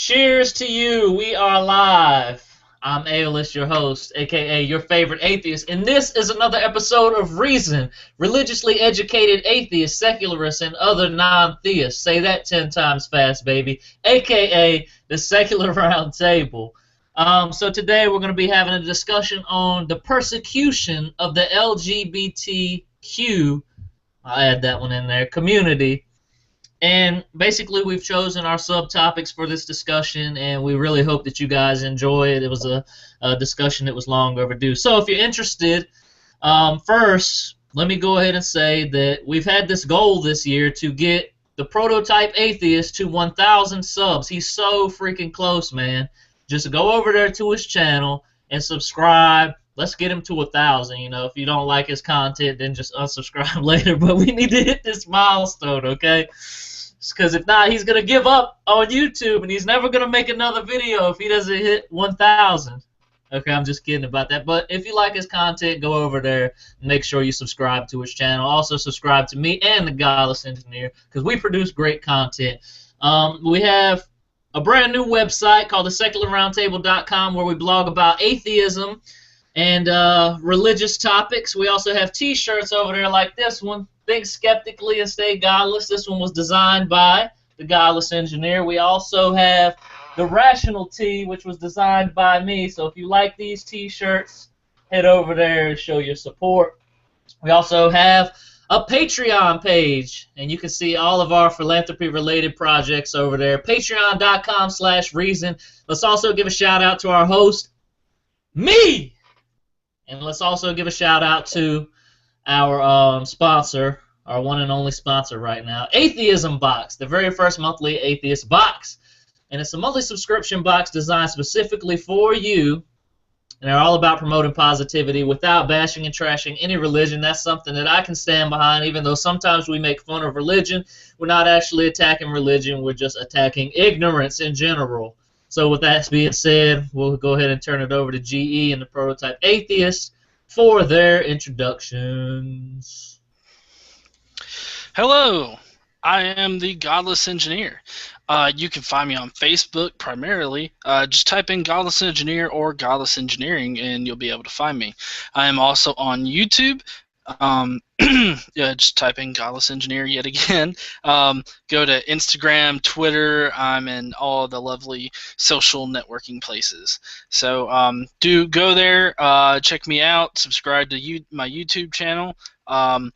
Cheers to you. We are live. I'm Aeolus, your host, aka your favorite atheist, and this is another episode of Reason, religiously educated atheists, secularists, and other non-theists. Say that 10 times fast, baby. Aka the Secular Round Table. So today we're going to be having a discussion on the persecution of the LGBTQ, I'll add that one in there, community. And basically, we've chosen our subtopics for this discussion, and we really hope that you guys enjoy it. It was a discussion that was long overdue. So if you're interested, first, let me go ahead and say that we've had this goal this year to get the Prototype Atheist to 1,000 subs. He's so freaking close, man. Just go over there to his channel and subscribe. Let's get him to 1,000. You know, if you don't like his content, then just unsubscribe later. But we need to hit this milestone, okay? Because if not, he's going to give up on YouTube, and he's never going to make another video if he doesn't hit 1,000. Okay, I'm just kidding about that. But if you like his content, go over there and make sure you subscribe to his channel. Also, subscribe to me and the Godless Engineer, because we produce great content. We have a brand new website called thesecularroundtable.com where we blog about atheism and religious topics. We also have t-shirts over there like this one. Think skeptically and stay godless. This one was designed by the Godless Engineer. We also have the Rational Tee, which was designed by me. So if you like these t-shirts, head over there and show your support. We also have a Patreon page, and you can see all of our philanthropy-related projects over there. Patreon.com/reason. Let's also give a shout-out to our host, me! And let's also give a shout-out to our sponsor, our one and only sponsor right now, Atheism Box, the very first monthly atheist box. And it's a monthly subscription box designed specifically for you, and they're all about promoting positivity without bashing and trashing any religion. That's something that I can stand behind, even though sometimes we make fun of religion. We're not actually attacking religion, we're just attacking ignorance in general. So with that being said, we'll go ahead and turn it over to GE and the Prototype Atheist for their introductions. Hello, I am the Godless Engineer. You can find me on Facebook primarily. Just type in Godless Engineer or Godless Engineering and you'll be able to find me. I am also on YouTube. Yeah, just type in Godless Engineer yet again. Go to Instagram, Twitter. I'm in all the lovely social networking places. So do go there, check me out, subscribe to my YouTube channel. I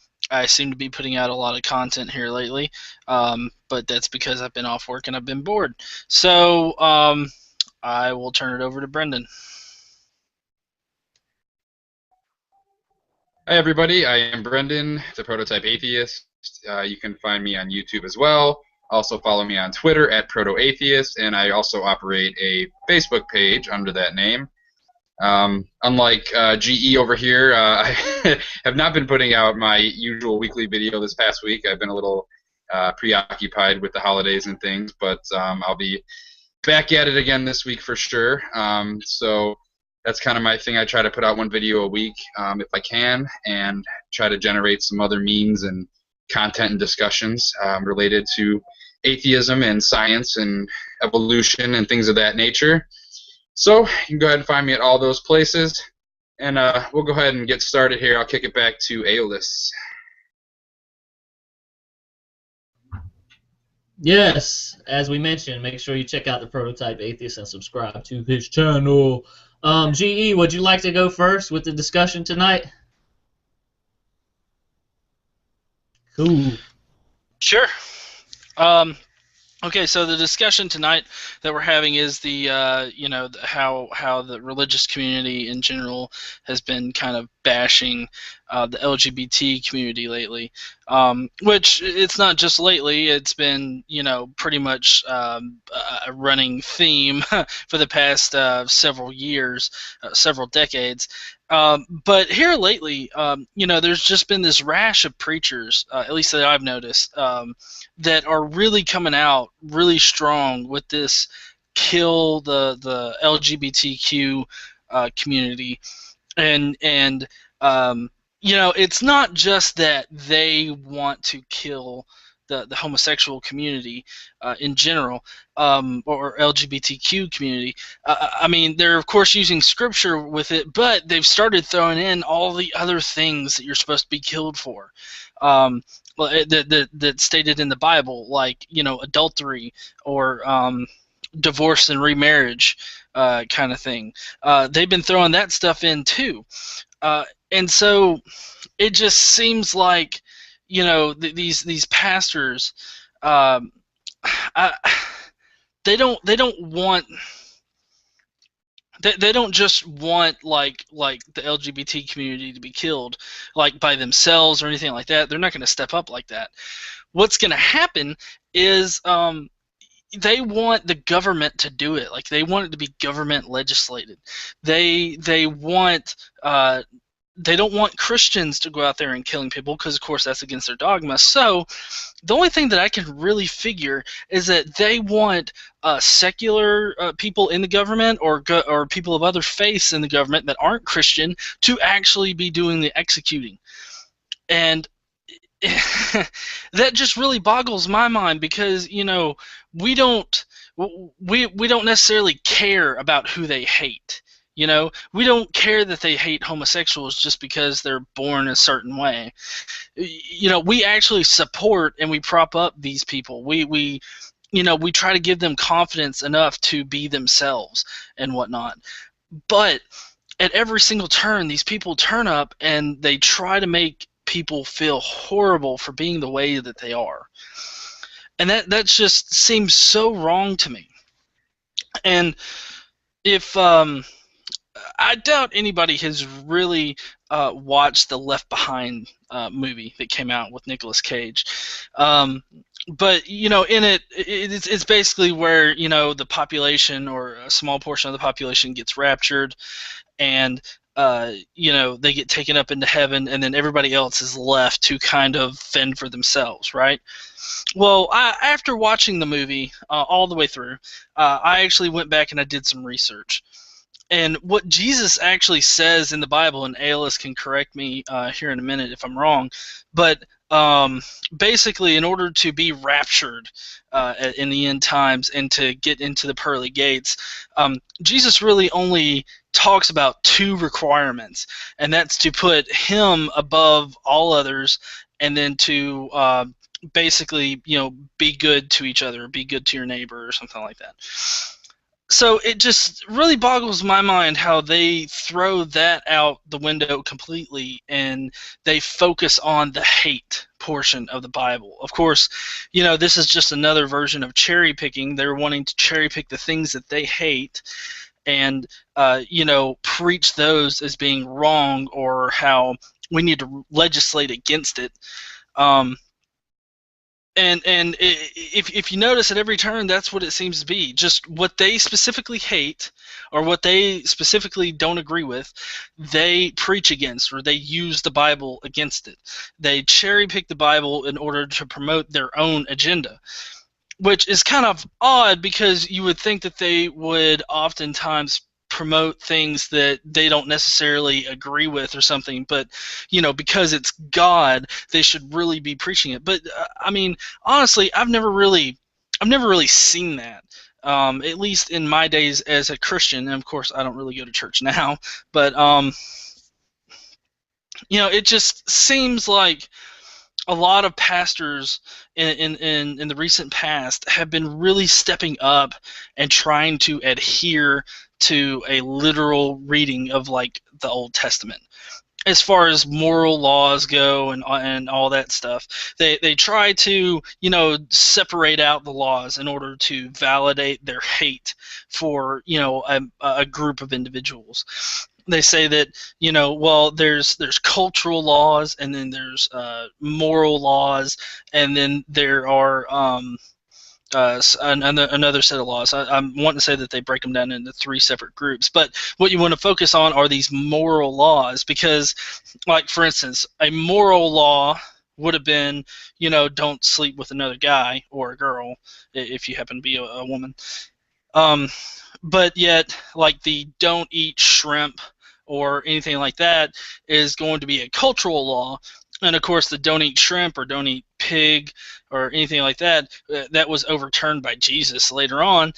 seem to be putting out a lot of content here lately, but that's because I've been off work and I've been bored. So I will turn it over to Brendan. Hi everybody, I am Brendan, the Prototype Atheist. You can find me on YouTube as well. Also follow me on Twitter at ProtoAtheist, and I also operate a Facebook page under that name. Unlike GE over here, I have not been putting out my usual weekly video this past week. I've been a little preoccupied with the holidays and things, but I'll be back at it again this week for sure. So that's kind of my thing. I try to put out one video a week if I can, and try to generate some other memes and content and discussions related to atheism and science and evolution and things of that nature. So you can go ahead and find me at all those places, and we'll go ahead and get started here. I'll kick it back to Aeolus. Yes, as we mentioned, make sure you check out the Prototype Atheist and subscribe to his channel. GE, would you like to go first with the discussion tonight? Cool. Sure. Okay, so the discussion tonight that we're having is the you know, how the religious community in general has been kind of bashing the LGBT community lately, which it's not just lately. It's been, you know, pretty much a running theme for the past several years, several decades. But here lately, you know, there's just been this rash of preachers, at least that I've noticed, that are really coming out really strong with this kill the LGBTQ community, and you know, it's not just that they want to kill the homosexual community in general, or LGBTQ community. I mean, they're of course using scripture with it, but they've started throwing in all the other things that you're supposed to be killed for. That stated in the Bible, like, you know, adultery or divorce and remarriage kind of thing. They've been throwing that stuff in too. And so it just seems like, you know, these pastors, they don't want. They don't just want like the LGBT community to be killed like by themselves or anything like that. They're not going to step up like that. What's going to happen is they want the government to do it. Like, they want it to be government legislated. They want they don't want Christians to go out there and killing people, because of course that's against their dogma. So the only thing that I can really figure is that they want secular people in the government, or people of other faiths in the government that aren't Christian, to actually be doing the executing. And that just really boggles my mind, because, you know, we don't necessarily care about who they hate. You know, we don't care that they hate homosexuals just because they're born a certain way. You know, we actually support and we prop up these people. We you know, we try to give them confidence enough to be themselves and whatnot. But at every single turn, these people turn up and they try to make people feel horrible for being the way that they are. And that just seems so wrong to me. And if I doubt anybody has really watched the Left Behind movie that came out with Nicolas Cage. But, you know, in it's basically where, you know, the population, or a small portion of the population, gets raptured, and you know, they get taken up into heaven, and then everybody else is left to kind of fend for themselves, right? Well, after watching the movie all the way through, I actually went back and I did some research. And what Jesus actually says in the Bible, and Aeolus can correct me here in a minute if I'm wrong, but basically, in order to be raptured in the end times and to get into the pearly gates, Jesus really only talks about two requirements, and that's to put him above all others, and then to basically, you know, be good to each other, be good to your neighbor, or something like that. So it just really boggles my mind how they throw that out the window completely, and they focus on the hate portion of the Bible. Of course, you know, this is just another version of cherry picking. They're wanting to cherry pick the things that they hate and, you know, preach those as being wrong, or how we need to legislate against it. And if you notice, at every turn, that's what it seems to be. Just what they specifically hate, or what they specifically don't agree with, they preach against, or they use the Bible against it. They cherry pick the Bible in order to promote their own agenda, which is kind of odd, because you would think that they would oftentimes promote things that they don't necessarily agree with or something, but, you know, because it's God, they should really be preaching it. But I mean, honestly, I've never really seen that, at least in my days as a Christian. And of course, I don't really go to church now, but you know, it just seems like a lot of pastors in the recent past have been really stepping up and trying to adhere to a literal reading of, like, the Old Testament. As far as moral laws go and all that stuff, they try to, you know, separate out the laws in order to validate their hate for, you know, a group of individuals. They say that, you know, well, there's cultural laws, and then there's moral laws, and then there are another set of laws. I'm wanting to say that they break them down into three separate groups, but what you want to focus on are these moral laws, because, like, for instance, a moral law would have been, you know, don't sleep with another guy or a girl if you happen to be a woman. But yet, like, the don't eat shrimp or anything like that is going to be a cultural law, And of course, the don't eat shrimp or don't eat pig or anything like that, that was overturned by Jesus later on,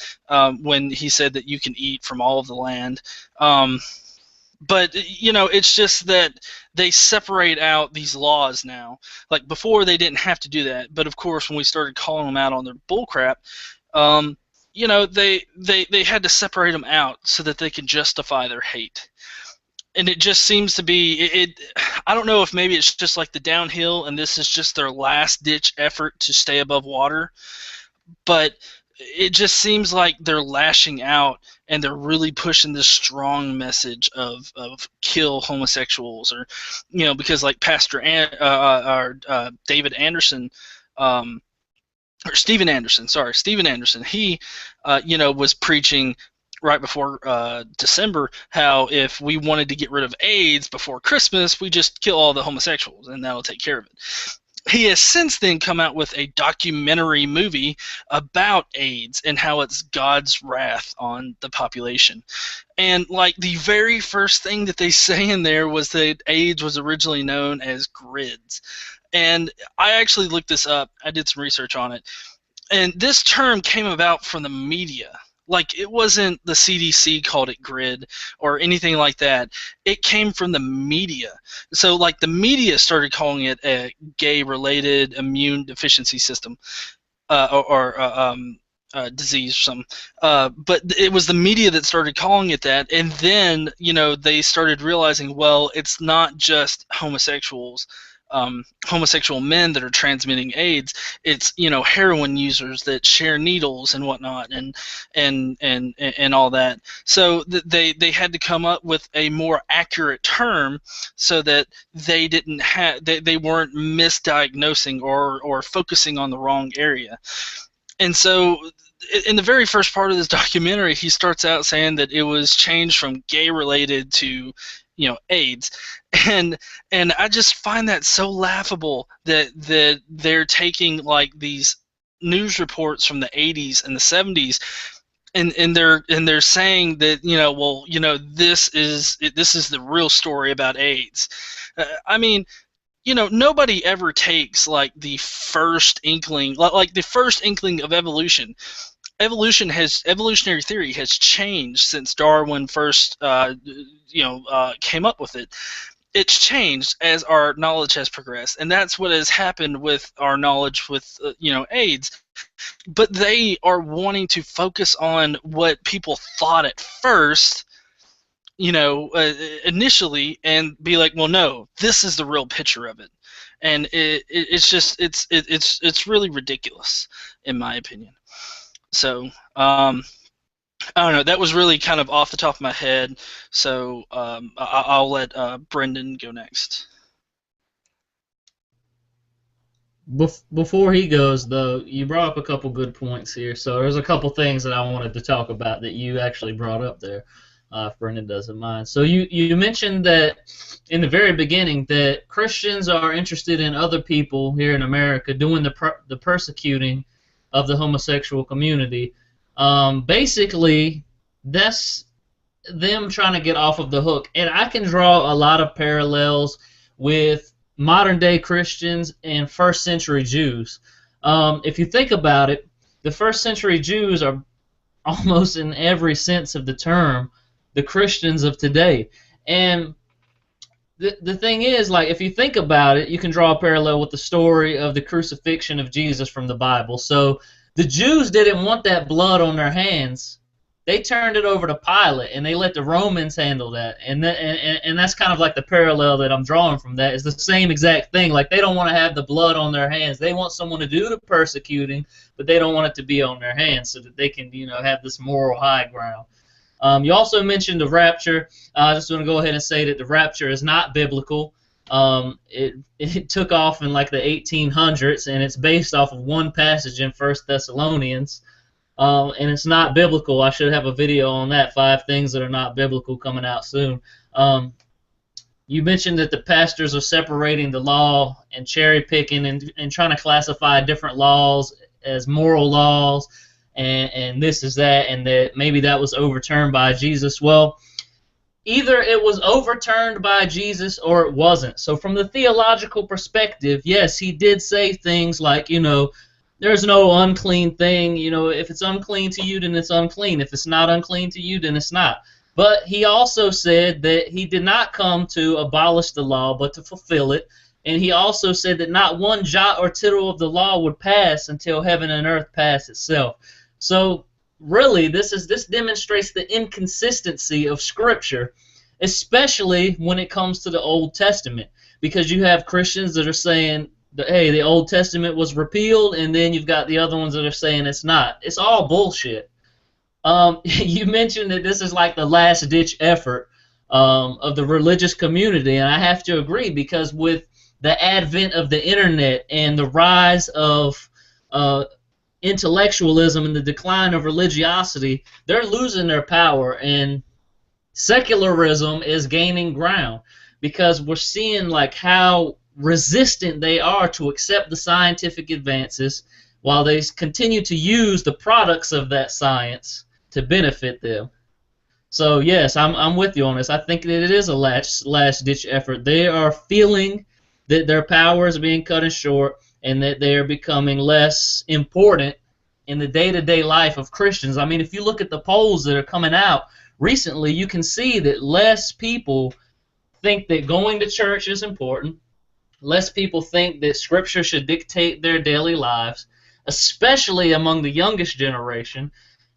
when he said that you can eat from all of the land. But it's just that they separate out these laws now. Like before, they didn't have to do that, but of course, when we started calling them out on their bullcrap, they had to separate them out so that they can justify their hate. And it just seems to be I don't know if maybe it's just like the downhill, and this is just their last ditch effort to stay above water, but it just seems like they're lashing out and they're really pushing this strong message of kill homosexuals, or because like Pastor David Anderson, or Steven Anderson, he was preaching right before December how if we wanted to get rid of AIDS before Christmas, we just kill all the homosexuals and that'll take care of it. He has since then come out with a documentary movie about AIDS and how it's God's wrath on the population. And like the very first thing that they say in there was that AIDS was originally known as grids. And I actually looked this up. I did some research on it. And this term came about from the media. Like, it wasn't the CDC called it grid or anything like that. It came from the media. So, like, the media started calling it a gay-related immune deficiency system or disease or something. But it was the media that started calling it that. And then, they started realizing, well, it's not just homosexuals. Homosexual men that are transmitting AIDS. It's heroin users that share needles and whatnot, and all that. So they had to come up with a more accurate term so that they didn't they weren't misdiagnosing or focusing on the wrong area. And so in the very first part of this documentary, he starts out saying that it was changed from gay related to AIDS. And I just find that so laughable that they're taking like these news reports from the 80s and the 70s, and they're saying that this is the real story about AIDS. I mean, nobody ever takes like the first inkling, like the first inkling of evolution. Evolutionary theory has changed since Darwin first came up with it. It's changed as our knowledge has progressed, and that's what has happened with our knowledge with AIDS. But they are wanting to focus on what people thought at first, initially, and be like, well, no, this is the real picture of it, and it's really ridiculous in my opinion. So I don't know. That was really kind of off the top of my head. So I'll let Brendan go next. Before he goes, though, you brought up a couple good points here. So there's a couple things that I wanted to talk about that you actually brought up there, if Brendan doesn't mind. So you mentioned that in the very beginning that Christians are interested in other people here in America doing the persecuting of the homosexual community. Basically, that's them trying to get off of the hook. And I can draw a lot of parallels with modern-day Christians and first-century Jews. If you think about it, the first-century Jews are almost in every sense of the term the Christians of today. And the thing is, like, if you think about it, you can draw a parallel with the story of the crucifixion of Jesus from the Bible. So the Jews didn't want that blood on their hands. They turned it over to Pilate, and they let the Romans handle that. And that's kind of like the parallel that I'm drawing from that. Is the same exact thing. Like, they don't want to have the blood on their hands. They want someone to do the persecuting, but they don't want it to be on their hands so that they can, have this moral high ground. You also mentioned the rapture. I just want to go ahead and say that the rapture is not biblical. It took off in like the 1800s, and it's based off of one passage in 1 Thessalonians, and it's not biblical. I should have a video on that, 5 things that are not biblical, coming out soon. You mentioned that the pastors are separating the law and cherry picking and trying to classify different laws as moral laws, and this is that, and that maybe that was overturned by Jesus. Well, either it was overturned by Jesus or it wasn't. So from the theological perspective, yes, he did say things like, there's no unclean thing. If it's unclean to you, then it's unclean. If it's not unclean to you, then it's not. But he also said that he did not come to abolish the law, but to fulfill it. And he also said that not one jot or tittle of the law would pass until heaven and earth pass itself. So really, this demonstrates the inconsistency of Scripture, especially when it comes to the Old Testament, because you have Christians that are saying that, hey, the Old Testament was repealed, and then you've got the other ones that are saying it's not. It's all bullshit. You mentioned that this is like the last-ditch effort of the religious community, and I have to agree, because with the advent of the internet and the rise of intellectualism and the decline of religiosity, they're losing their power, and secularism is gaining ground, because we're seeing like how resistant they are to accept the scientific advances while they continue to use the products of that science to benefit them. So yes, I'm with you on this. I think that it is a last-ditch effort. They are feeling that their power is being cut short and that they are becoming less important in the day-to-day life of Christians. I mean, if you look at the polls that are coming out recently, you can see that less people think that going to church is important. Less people think that Scripture should dictate their daily lives, especially among the youngest generation.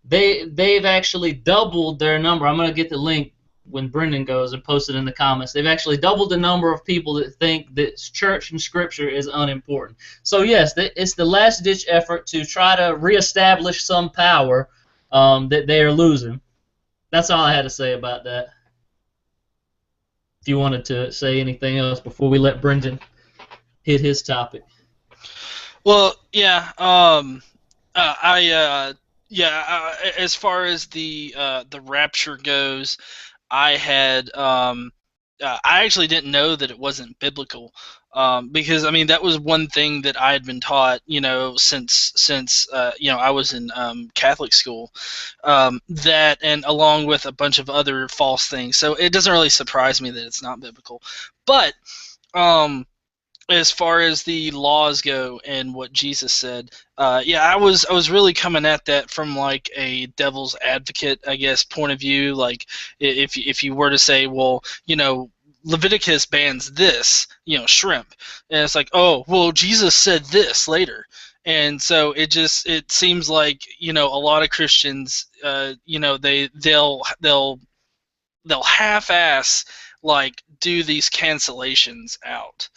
They've actually doubled their number. I'm going to get the link when Brendan goes and post it in the comments. They've actually doubled the number of people that think that church and Scripture is unimportant. So yes, it's the last-ditch effort to try to reestablish some power that they are losing. That's all I had to say about that. If you wanted to say anything else before we let Brendan hit his topic. Well, yeah. As far as the rapture goes, I actually didn't know that it wasn't biblical, because I mean that was one thing that I had been taught, since I was in Catholic school, that, and along with a bunch of other false things. So it doesn't really surprise me that it's not biblical, but as far as the laws go and what Jesus said, I was really coming at that from like a devil's advocate, I guess, point of view. Like if you were to say, well, Leviticus bans this, shrimp, and it's like, oh, well, Jesus said this later, and so it seems like a lot of Christians, they'll half-ass like do these cancellations out.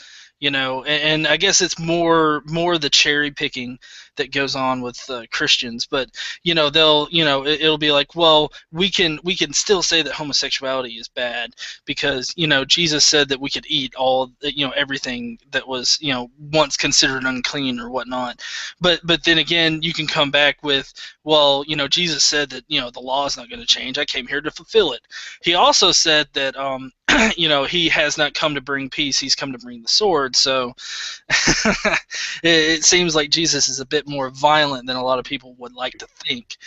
And I guess it's more the cherry picking that goes on with Christians, but it'll be like, well, we can still say that homosexuality is bad because Jesus said that we could eat all everything that was once considered unclean or whatnot, but then again you can come back with, well, Jesus said that the law is not going to change. I came here to fulfill it. He also said that he has not come to bring peace, he's come to bring the sword. So it seems like Jesus is a bit more violent than a lot of people would like to think.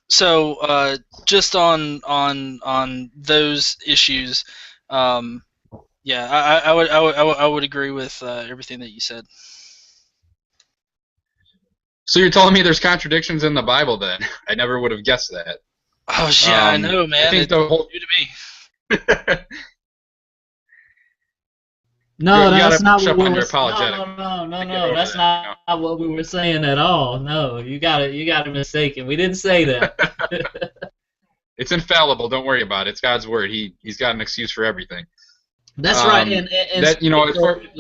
So just on those issues, I would agree with everything that you said. So you're telling me there's contradictions in the Bible then? I never would have guessed that. Oh yeah, I know, man. I think it's new to me. No, that's not what we were. No. That's not what we were saying at all. No, you got it mistaken. We didn't say that. It's infallible. Don't worry about it. It's God's word. He's got an excuse for everything. That's right. And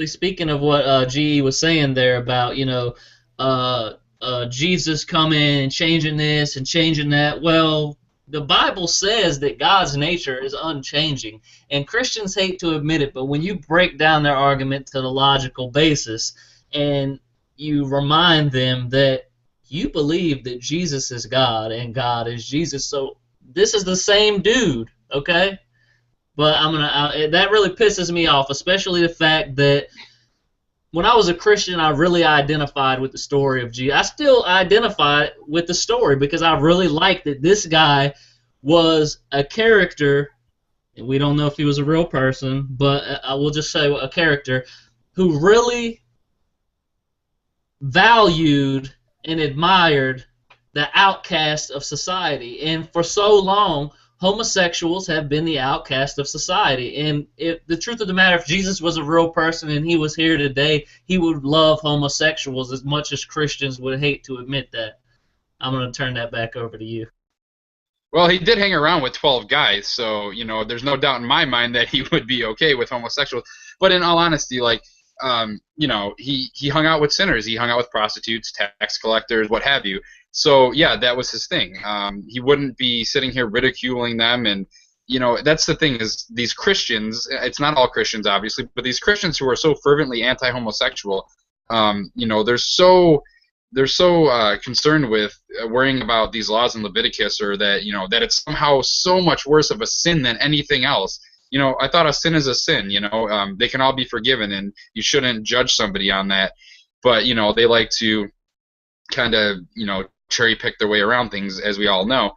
speaking of what GE was saying there about Jesus coming and changing this and changing that. Well, the Bible says that God's nature is unchanging, and Christians hate to admit it, but when you break down their argument to the logical basis and you remind them that you believe that Jesus is God and God is Jesus, so this is the same dude, okay? But that really pisses me off, especially the fact that when I was a Christian, I really identified with the story of Jesus. I still identify with the story because I really liked that this guy was a character. We don't know if he was a real person, but I will just say a character who really valued and admired the outcast of society. And for so long, homosexuals have been the outcast of society. And if the truth of the matter, if Jesus was a real person and he was here today, he would love homosexuals as much as Christians would hate to admit that. I'm going to turn that back over to you. Well, he did hang around with 12 guys, so, you know, there's no doubt in my mind that he would be okay with homosexuals. But in all honesty, like, you know, he hung out with sinners. He hung out with prostitutes, tax collectors, what have you. So, yeah, that was his thing. He wouldn't be sitting here ridiculing them. And, you know, that's the thing is these Christians, it's not all Christians, obviously, but these Christians who are so fervently anti-homosexual, you know, they're so concerned with worrying about these laws in Leviticus, or that, you know, that it's somehow so much worse of a sin than anything else. You know, I thought a sin is a sin. You know, they can all be forgiven, and you shouldn't judge somebody on that. But, you know, they like to kind of, you know, cherry pick their way around things, as we all know.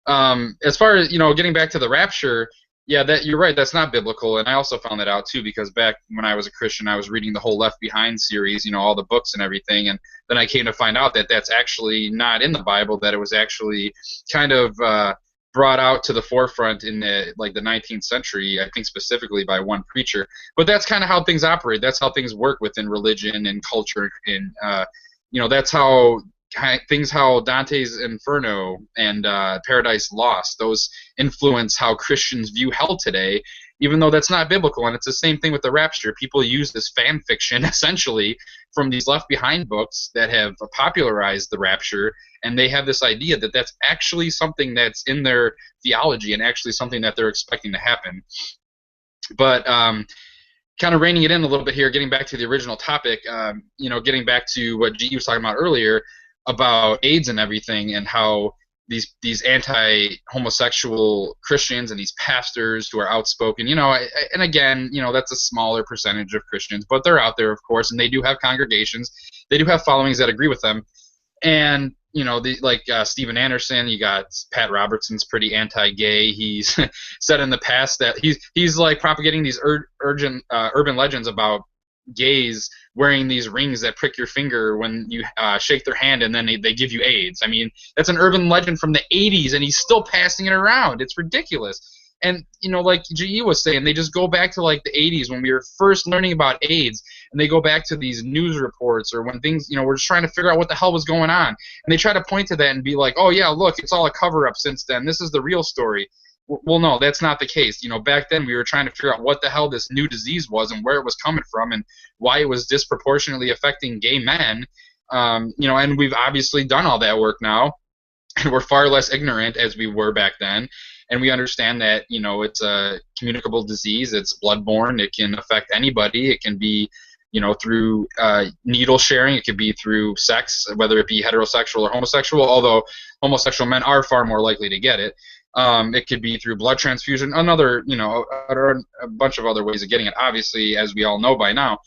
As far as, you know, getting back to the rapture, yeah, that you're right. That's not biblical, and I also found that out too, because back when I was a Christian, I was reading the whole Left Behind series, you know, all the books and everything, and then I came to find out that that's actually not in the Bible. That it was actually kind of brought out to the forefront in the 19th century, I think specifically by one preacher. But that's kind of how things operate. That's how things work within religion and culture, and you know, that's how how Dante's Inferno and Paradise Lost, those influence how Christians view hell today, even though that's not biblical. And it's the same thing with the rapture. People use this fan fiction, essentially, from these Left Behind books that have popularized the rapture, and they have this idea that that's actually something that's in their theology and actually something that they're expecting to happen. But kind of reining it in a little bit here, getting back to the original topic, you know, getting back to what G was talking about earlier, about AIDS and everything, and how these anti-homosexual Christians and these pastors who are outspoken, you know, and again, you know, that's a smaller percentage of Christians, but they're out there, of course, and they do have congregations, they do have followings that agree with them, and you know, like Steven Anderson, you got Pat Robertson's pretty anti-gay. He's said in the past that he's like propagating these urban legends about gays wearing these rings that prick your finger when you shake their hand, and then they give you AIDS. I mean, that's an urban legend from the 80s, and he's still passing it around. It's ridiculous. And, you know, like GE was saying, they just go back to like the 80s when we were first learning about AIDS, and they go back to these news reports, or when things, you know, we're just trying to figure out what the hell was going on. And they try to point to that and be like, oh yeah, look, it's all a cover-up since then. This is the real story. Well, no, that's not the case. You know, back then we were trying to figure out what the hell this new disease was and where it was coming from and why it was disproportionately affecting gay men. You know, and we've obviously done all that work now, and we're far less ignorant as we were back then. And we understand that, you know, it's a communicable disease. It's bloodborne. It can affect anybody. It can be, you know, through needle sharing. It could be through sex, whether it be heterosexual or homosexual, although homosexual men are far more likely to get it. It could be through blood transfusion, another, you know, a bunch of other ways of getting it, obviously, as we all know by now.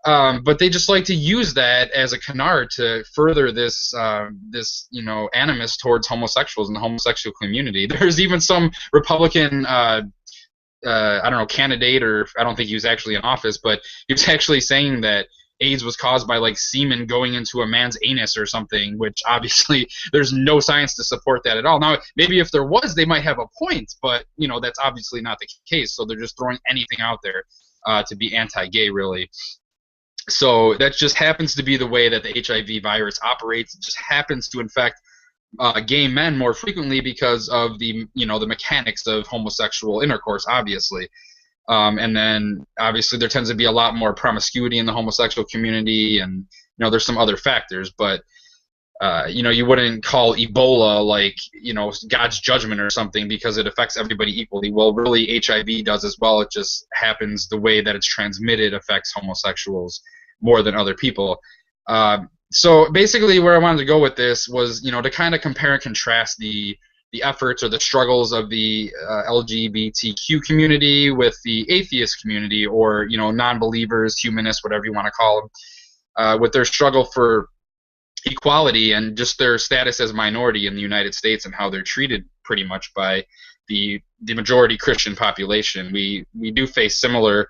But they just like to use that as a canard to further this, you know, animus towards homosexuals and the homosexual community. There's even some Republican, I don't know, candidate, or I don't think he was actually in office, but he was actually saying that AIDS was caused by like semen going into a man's anus or something, which obviously there's no science to support that at all. Now, maybe if there was, they might have a point, but you know, that's obviously not the case. So they're just throwing anything out there to be anti-gay, really. So that just happens to be the way that the HIV virus operates. It just happens to infect gay men more frequently because of the, you know, the mechanics of homosexual intercourse, obviously. And then obviously there tends to be a lot more promiscuity in the homosexual community, and you know, there's some other factors, but you know, you wouldn't call Ebola like, you know, God's judgment or something because it affects everybody equally. Well, really HIV does as well. It just happens the way that it's transmitted affects homosexuals more than other people. So basically where I wanted to go with this was, you know, to kind of compare and contrast the efforts or the struggles of the LGBTQ community with the atheist community, or, you know, non-believers, humanists, whatever you want to call them, with their struggle for equality and just their status as minority in the United States and how they're treated pretty much by the majority Christian population. We do face similar,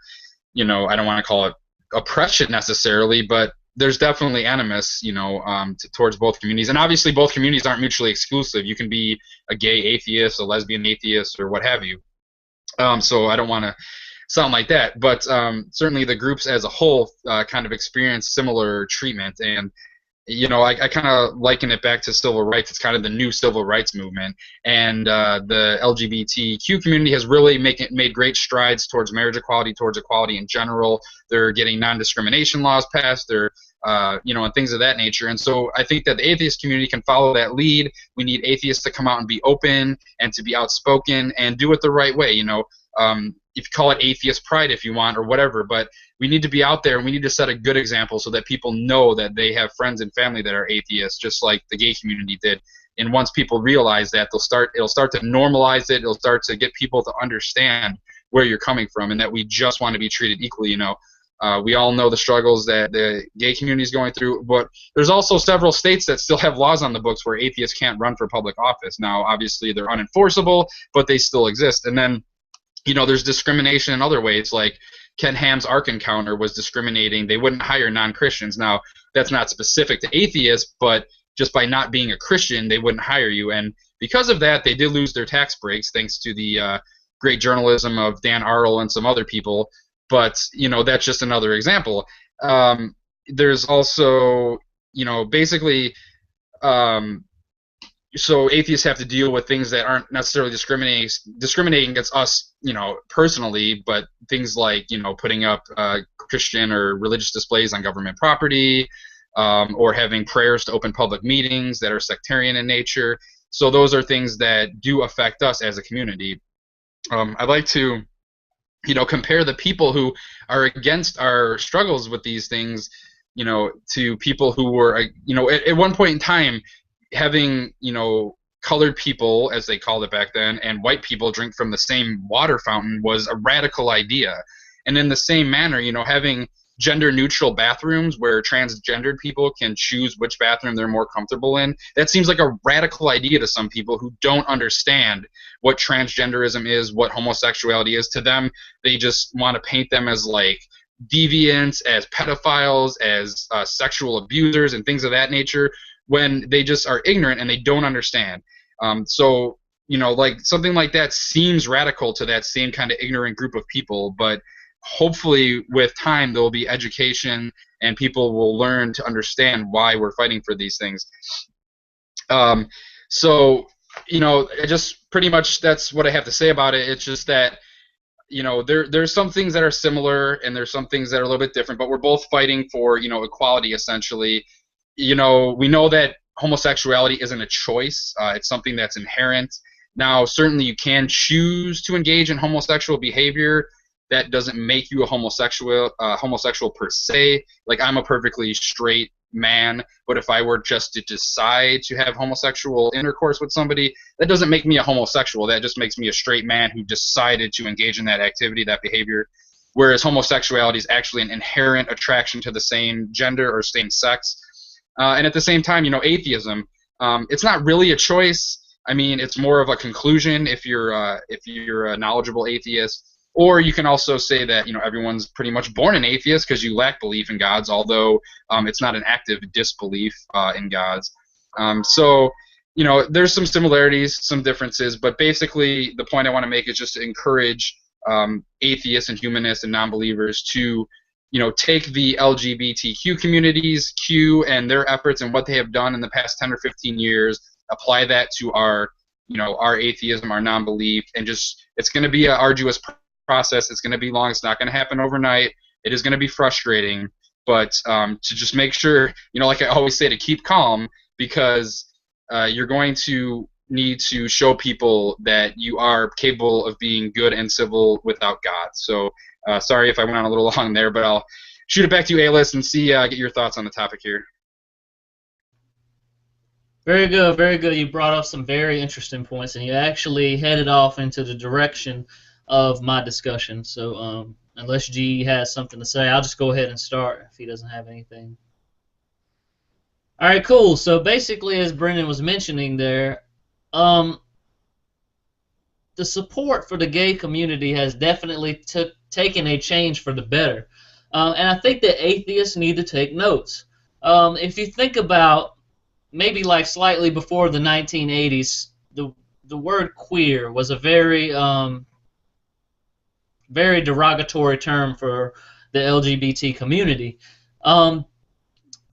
I don't want to call it oppression necessarily, but there's definitely animus, towards both communities. And obviously both communities aren't mutually exclusive. You can be a gay atheist, a lesbian atheist, or what have you. So I don't want to sound like that, but certainly the groups as a whole kind of experience similar treatment. And I kind of liken it back to civil rights. It's kind of the new civil rights movement, and the LGBTQ community has really made great strides towards marriage equality, towards equality in general. They're getting non-discrimination laws passed. They're and things of that nature. And so I think that the atheist community can follow that lead. We need atheists to come out and be open and to be outspoken and do it the right way. If you call it atheist pride if you want or whatever, but we need to be out there and we need to set a good example so that people know that they have friends and family that are atheists, just like the gay community did. And once people realize that, it'll start to normalize it. It'll start to get people to understand where you're coming from and that we just want to be treated equally. We all know the struggles that the gay community is going through, but there's also several states that still have laws on the books where atheists can't run for public office. Now, obviously, they're unenforceable, but they still exist. And then there's discrimination in other ways, like Ken Ham's Ark Encounter was discriminating. They wouldn't hire non-Christians. Now, that's not specific to atheists, but just by not being a Christian, they wouldn't hire you. And because of that, they did lose their tax breaks, thanks to the great journalism of Dan Arl and some other people. But, that's just another example. There's also, basically, so atheists have to deal with things that aren't necessarily discriminating against us, personally, but things like, putting up Christian or religious displays on government property, or having prayers to open public meetings that are sectarian in nature. So those are things that do affect us as a community. I'd like to, compare the people who are against our struggles with these things, to people who were, at one point in time, having, colored people, as they called it back then, and white people drink from the same water fountain was a radical idea. And in the same manner, having gender-neutral bathrooms where transgendered people can choose which bathroom they're more comfortable in, that seems like a radical idea to some people who don't understand what transgenderism is, what homosexuality is. To them, they just want to paint them as like deviants, as pedophiles, as sexual abusers, and things of that nature, when they just are ignorant and they don't understand. So, like something like that seems radical to that same kind of ignorant group of people, but hopefully with time there will be education and people will learn to understand why we're fighting for these things. So, just pretty much that's what I have to say about it. It's just that, there's some things that are similar and there's some things that are a little bit different, but we're both fighting for, equality essentially. We know that homosexuality isn't a choice. It's something that's inherent. Now, certainly you can choose to engage in homosexual behavior. That doesn't make you a homosexual per se. Like, I'm a perfectly straight man, but if I were just to decide to have homosexual intercourse with somebody, that doesn't make me a homosexual. That just makes me a straight man who decided to engage in that activity, that behavior. Whereas homosexuality is actually an inherent attraction to the same gender or same sex. And at the same time, atheism, it's not really a choice. I mean, it's more of a conclusion if you're a knowledgeable atheist. Or you can also say that everyone's pretty much born an atheist because you lack belief in gods, although it's not an active disbelief in gods. So there's some similarities, some differences, but basically the point I want to make is just to encourage atheists and humanists and non-believers to take the LGBTQ community's cue and their efforts and what they have done in the past 10 or 15 years, apply that to our atheism, our non-belief, and just it's going to be an arduous process. It's going to be long. It's not going to happen overnight. It is going to be frustrating, but to just make sure, like I always say, to keep calm, because you're going to need to show people that you are capable of being good and civil without God. So sorry if I went on a little long there, but I'll shoot it back to you, Aeolus, and get your thoughts on the topic here. Very good, very good. You brought up some very interesting points, and you actually headed off into the direction of my discussion. So unless G has something to say, I'll just go ahead and start if he doesn't have anything. All right, cool. So basically, as Brendan was mentioning there, the support for the gay community has definitely taken a change for the better. And I think that atheists need to take notes. If you think about maybe like slightly before the 1980s, the word queer was a very derogatory term for the LGBT community. Um,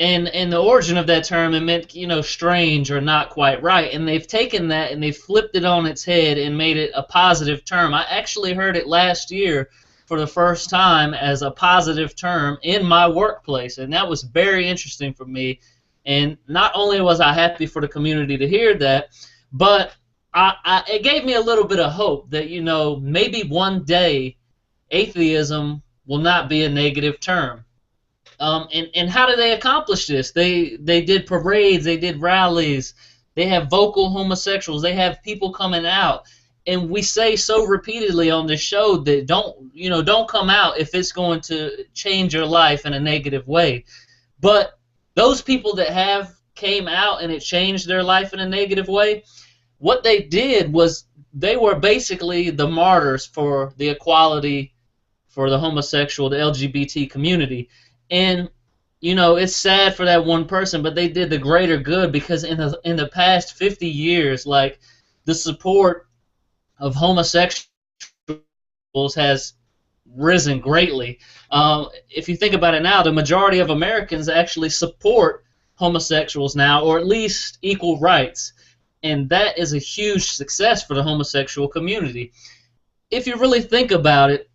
and the origin of that term, it meant, strange or not quite right. And they've taken that and they've flipped it on its head and made it a positive term. I actually heard it last year for the first time as a positive term in my workplace, and that was very interesting for me. And not only was I happy for the community to hear that, but it gave me a little bit of hope that, maybe one day atheism will not be a negative term. And how do they accomplish this? They did parades, they did rallies, they have vocal homosexuals, they have people coming out. And we say so repeatedly on this show that don't come out if it's going to change your life in a negative way. But those people that have came out and it changed their life in a negative way, what they did was they were basically the martyrs for the equality for the homosexual, the LGBT community. And it's sad for that one person, but they did the greater good, because in the past 50 years, like, the support of homosexuals has risen greatly. If you think about it now, the majority of Americans actually support homosexuals now, or at least equal rights, and that is a huge success for the homosexual community. If you really think about it,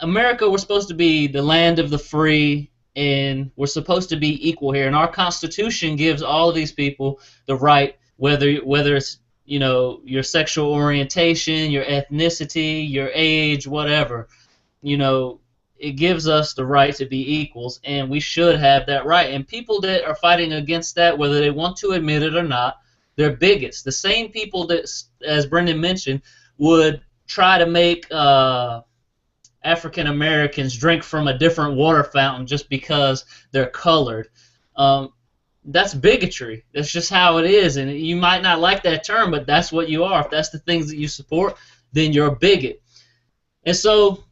America, we're supposed to be the land of the free, and we're supposed to be equal here. And our Constitution gives all of these people the right, whether it's your sexual orientation, your ethnicity, your age, whatever. It gives us the right to be equals, and we should have that right. And people that are fighting against that, whether they want to admit it or not, they're bigots. The same people that, as Brendan mentioned, would try to make African Americans drink from a different water fountain just because they're colored. That's bigotry. That's just how it is, and you might not like that term, but that's what you are. If that's the things that you support, then you're a bigot. And so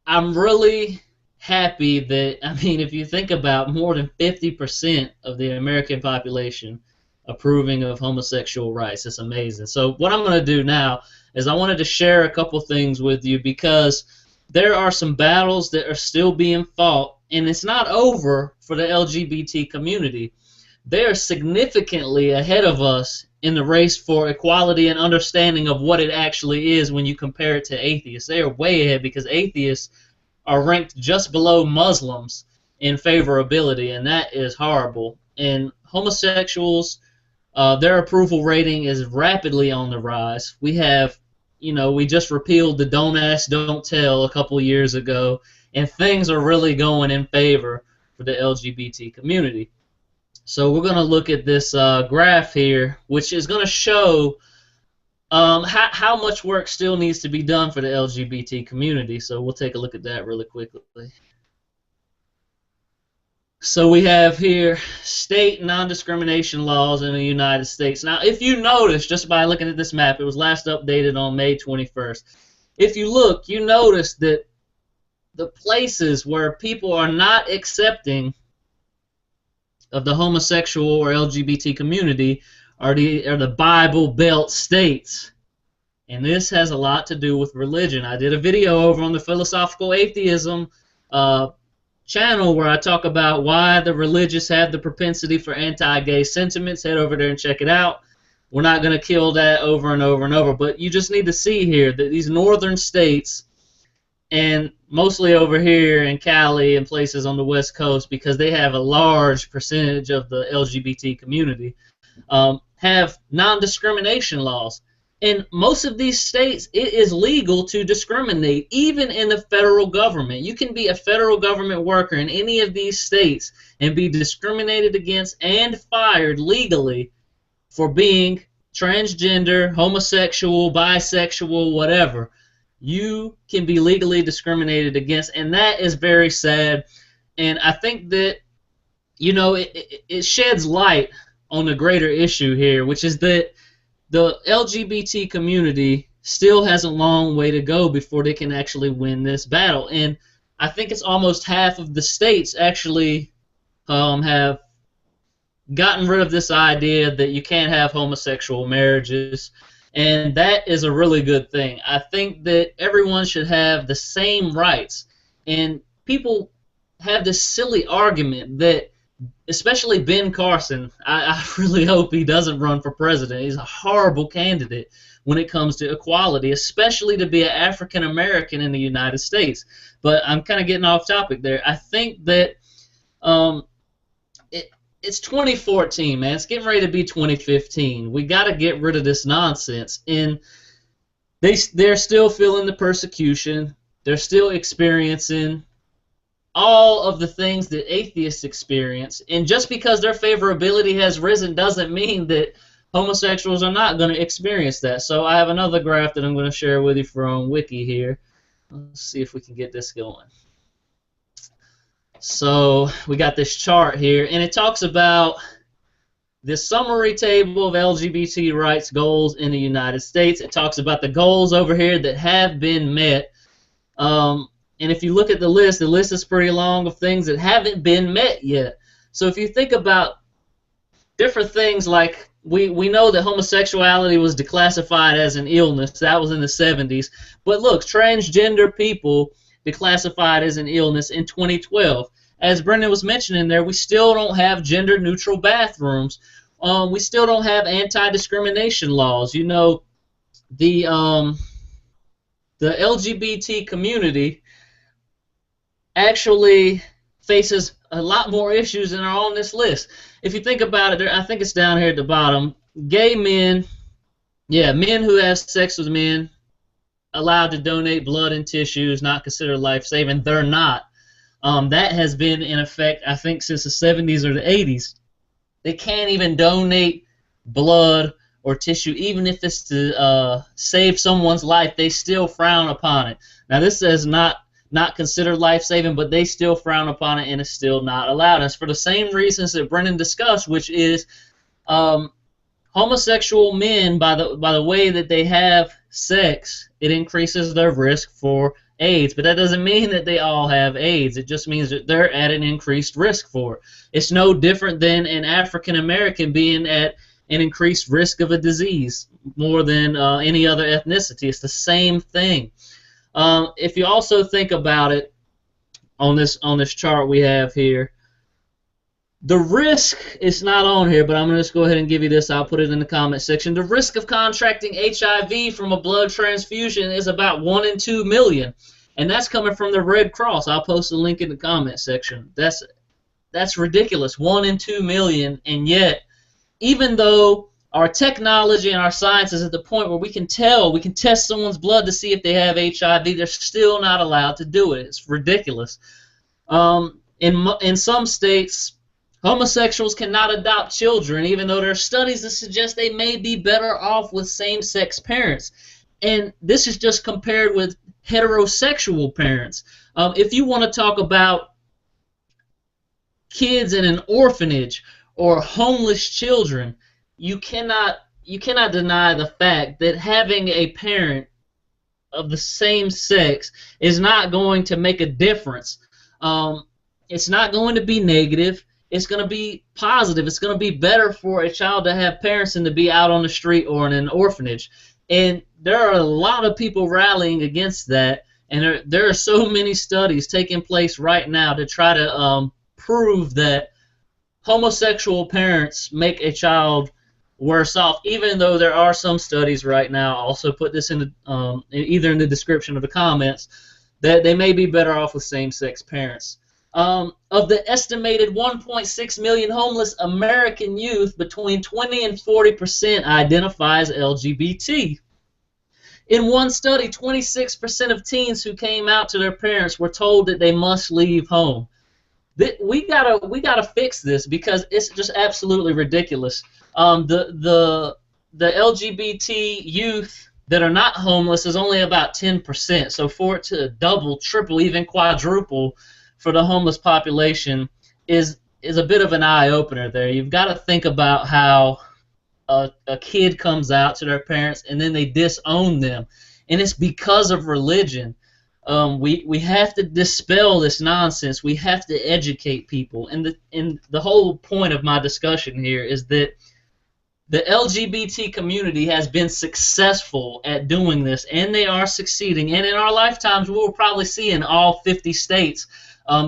I'm really happy that, if you think about more than 50% of the American population approving of homosexual rights, it's amazing. So what I'm going to do now is I wanted to share a couple things with you, because there are some battles that are still being fought, and it's not over for the LGBT community. They are significantly ahead of us in the race for equality and understanding of what it actually is when you compare it to atheists. They are way ahead, because atheists are ranked just below Muslims in favorability, and that is horrible. And homosexuals, their approval rating is rapidly on the rise. We have, we just repealed the Don't Ask, Don't Tell a couple years ago, and things are really going in favor for the LGBT community. So we're going to look at this graph here, which is going to show how much work still needs to be done for the LGBT community. So we'll take a look at that really quickly. So we have here state non-discrimination laws in the United States. Now, if you notice, just by looking at this map, it was last updated on May 21st. If you look, you notice that the places where people are not accepting of the homosexual or LGBT community are the Bible Belt states. And this has a lot to do with religion. I did a video over on the Philosophical Atheism channel where I talk about why the religious have the propensity for anti-gay sentiments. Head over there and check it out. We're not going to kill that over and over and over, but you just need to see here that these northern states, and mostly over here in Cali and places on the West Coast, because they have a large percentage of the LGBT community, have non-discrimination laws. In most of these states, it is legal to discriminate, even in the federal government. You can be a federal government worker in any of these states and be discriminated against and fired legally for being transgender, homosexual, bisexual, whatever. You can be legally discriminated against, and that is very sad. And I think that, it sheds light on the greater issue here, which is that the LGBT community still has a long way to go before they can actually win this battle. And I think it's almost half of the states actually have gotten rid of this idea that you can't have homosexual marriages, and that is a really good thing. I think that everyone should have the same rights, and people have this silly argument that, especially Ben Carson, I really hope he doesn't run for president. He's a horrible candidate when it comes to equality, especially to be an African American in the United States. But I'm kind of getting off topic there. I think that it's 2014, man. It's getting ready to be 2015. We got to get rid of this nonsense. And they're still feeling the persecution. They're still experiencing all of the things that atheists experience. And just because their favorability has risen doesn't mean that homosexuals are not going to experience that. So I have another graph that I'm going to share with you from Wiki here. Let's see if we can get this going. So we got this chart here, and it talks about the summary table of LGBT rights goals in the United States. It talks about the goals over here that have been met. And if you look at the list is pretty long of things that haven't been met yet. So if you think about different things, like we know that homosexuality was declassified as an illness. That was in the 70s. But look, transgender people declassified as an illness in 2012. As Brendan was mentioning there, we still don't have gender-neutral bathrooms. We still don't have anti-discrimination laws. You know, the LGBT community actually faces a lot more issues than are on this list. If you think about it, I think it's down here at the bottom. Gay men, men who have sex with men, allowed to donate blood and tissues, not considered life-saving. They're not. That has been in effect, I think, since the 70s or the 80s. They can't even donate blood or tissue, even if it's to save someone's life. They still frown upon it. Now, this says not considered life-saving, but they still frown upon it, and it's still not allowed. And it's for the same reasons that Brendan discussed, which is homosexual men, by the way that they have sex, it increases their risk for AIDS. But that doesn't mean that they all have AIDS. It just means that they're at an increased risk for it. It's no different than an African American being at an increased risk of a disease more than any other ethnicity. It's the same thing. If you also think about it on this chart we have here, the risk is not on here, but I'm going to just go ahead and give you this. I'll put it in the comment section. The risk of contracting HIV from a blood transfusion is about 1 in 2 million, and that's coming from the Red Cross. I'll post a link in the comment section. That's ridiculous, 1 in 2 million, and yet, even though our technology and our science is at the point where we can test someone's blood to see if they have HIV, they're still not allowed to do it. It's ridiculous. In some states, homosexuals cannot adopt children, even though there are studies that suggest they may be better off with same-sex parents. And this is just compared with heterosexual parents. If you want to talk about kids in an orphanage or homeless children, you cannot deny the fact that having a parent of the same sex is not going to make a difference. It's not going to be negative. It's going to be positive. It's going to be better for a child to have parents than to be out on the street or in an orphanage. And there are a lot of people rallying against that, and there are so many studies taking place right now to try to prove that homosexual parents make a child worse off, even though there are some studies right now, I'll also put this in the, either in the description or the comments, that they may be better off with same-sex parents. Of the estimated 1.6 million homeless American youth, between 20 and 40% identify as LGBT. In one study, 26% of teens who came out to their parents were told that they must leave home. We gotta fix this, because it's just absolutely ridiculous. The LGBT youth that are not homeless is only about 10%. So for it to double, triple, even quadruple for the homeless population is a bit of an eye opener there. You've got to think about how a kid comes out to their parents and then they disown them, and it's because of religion. We have to dispel this nonsense. We have to educate people, and the whole point of my discussion here is that the LGBT community has been successful at doing this, and they are succeeding. And in our lifetimes, we will probably see in all 50 states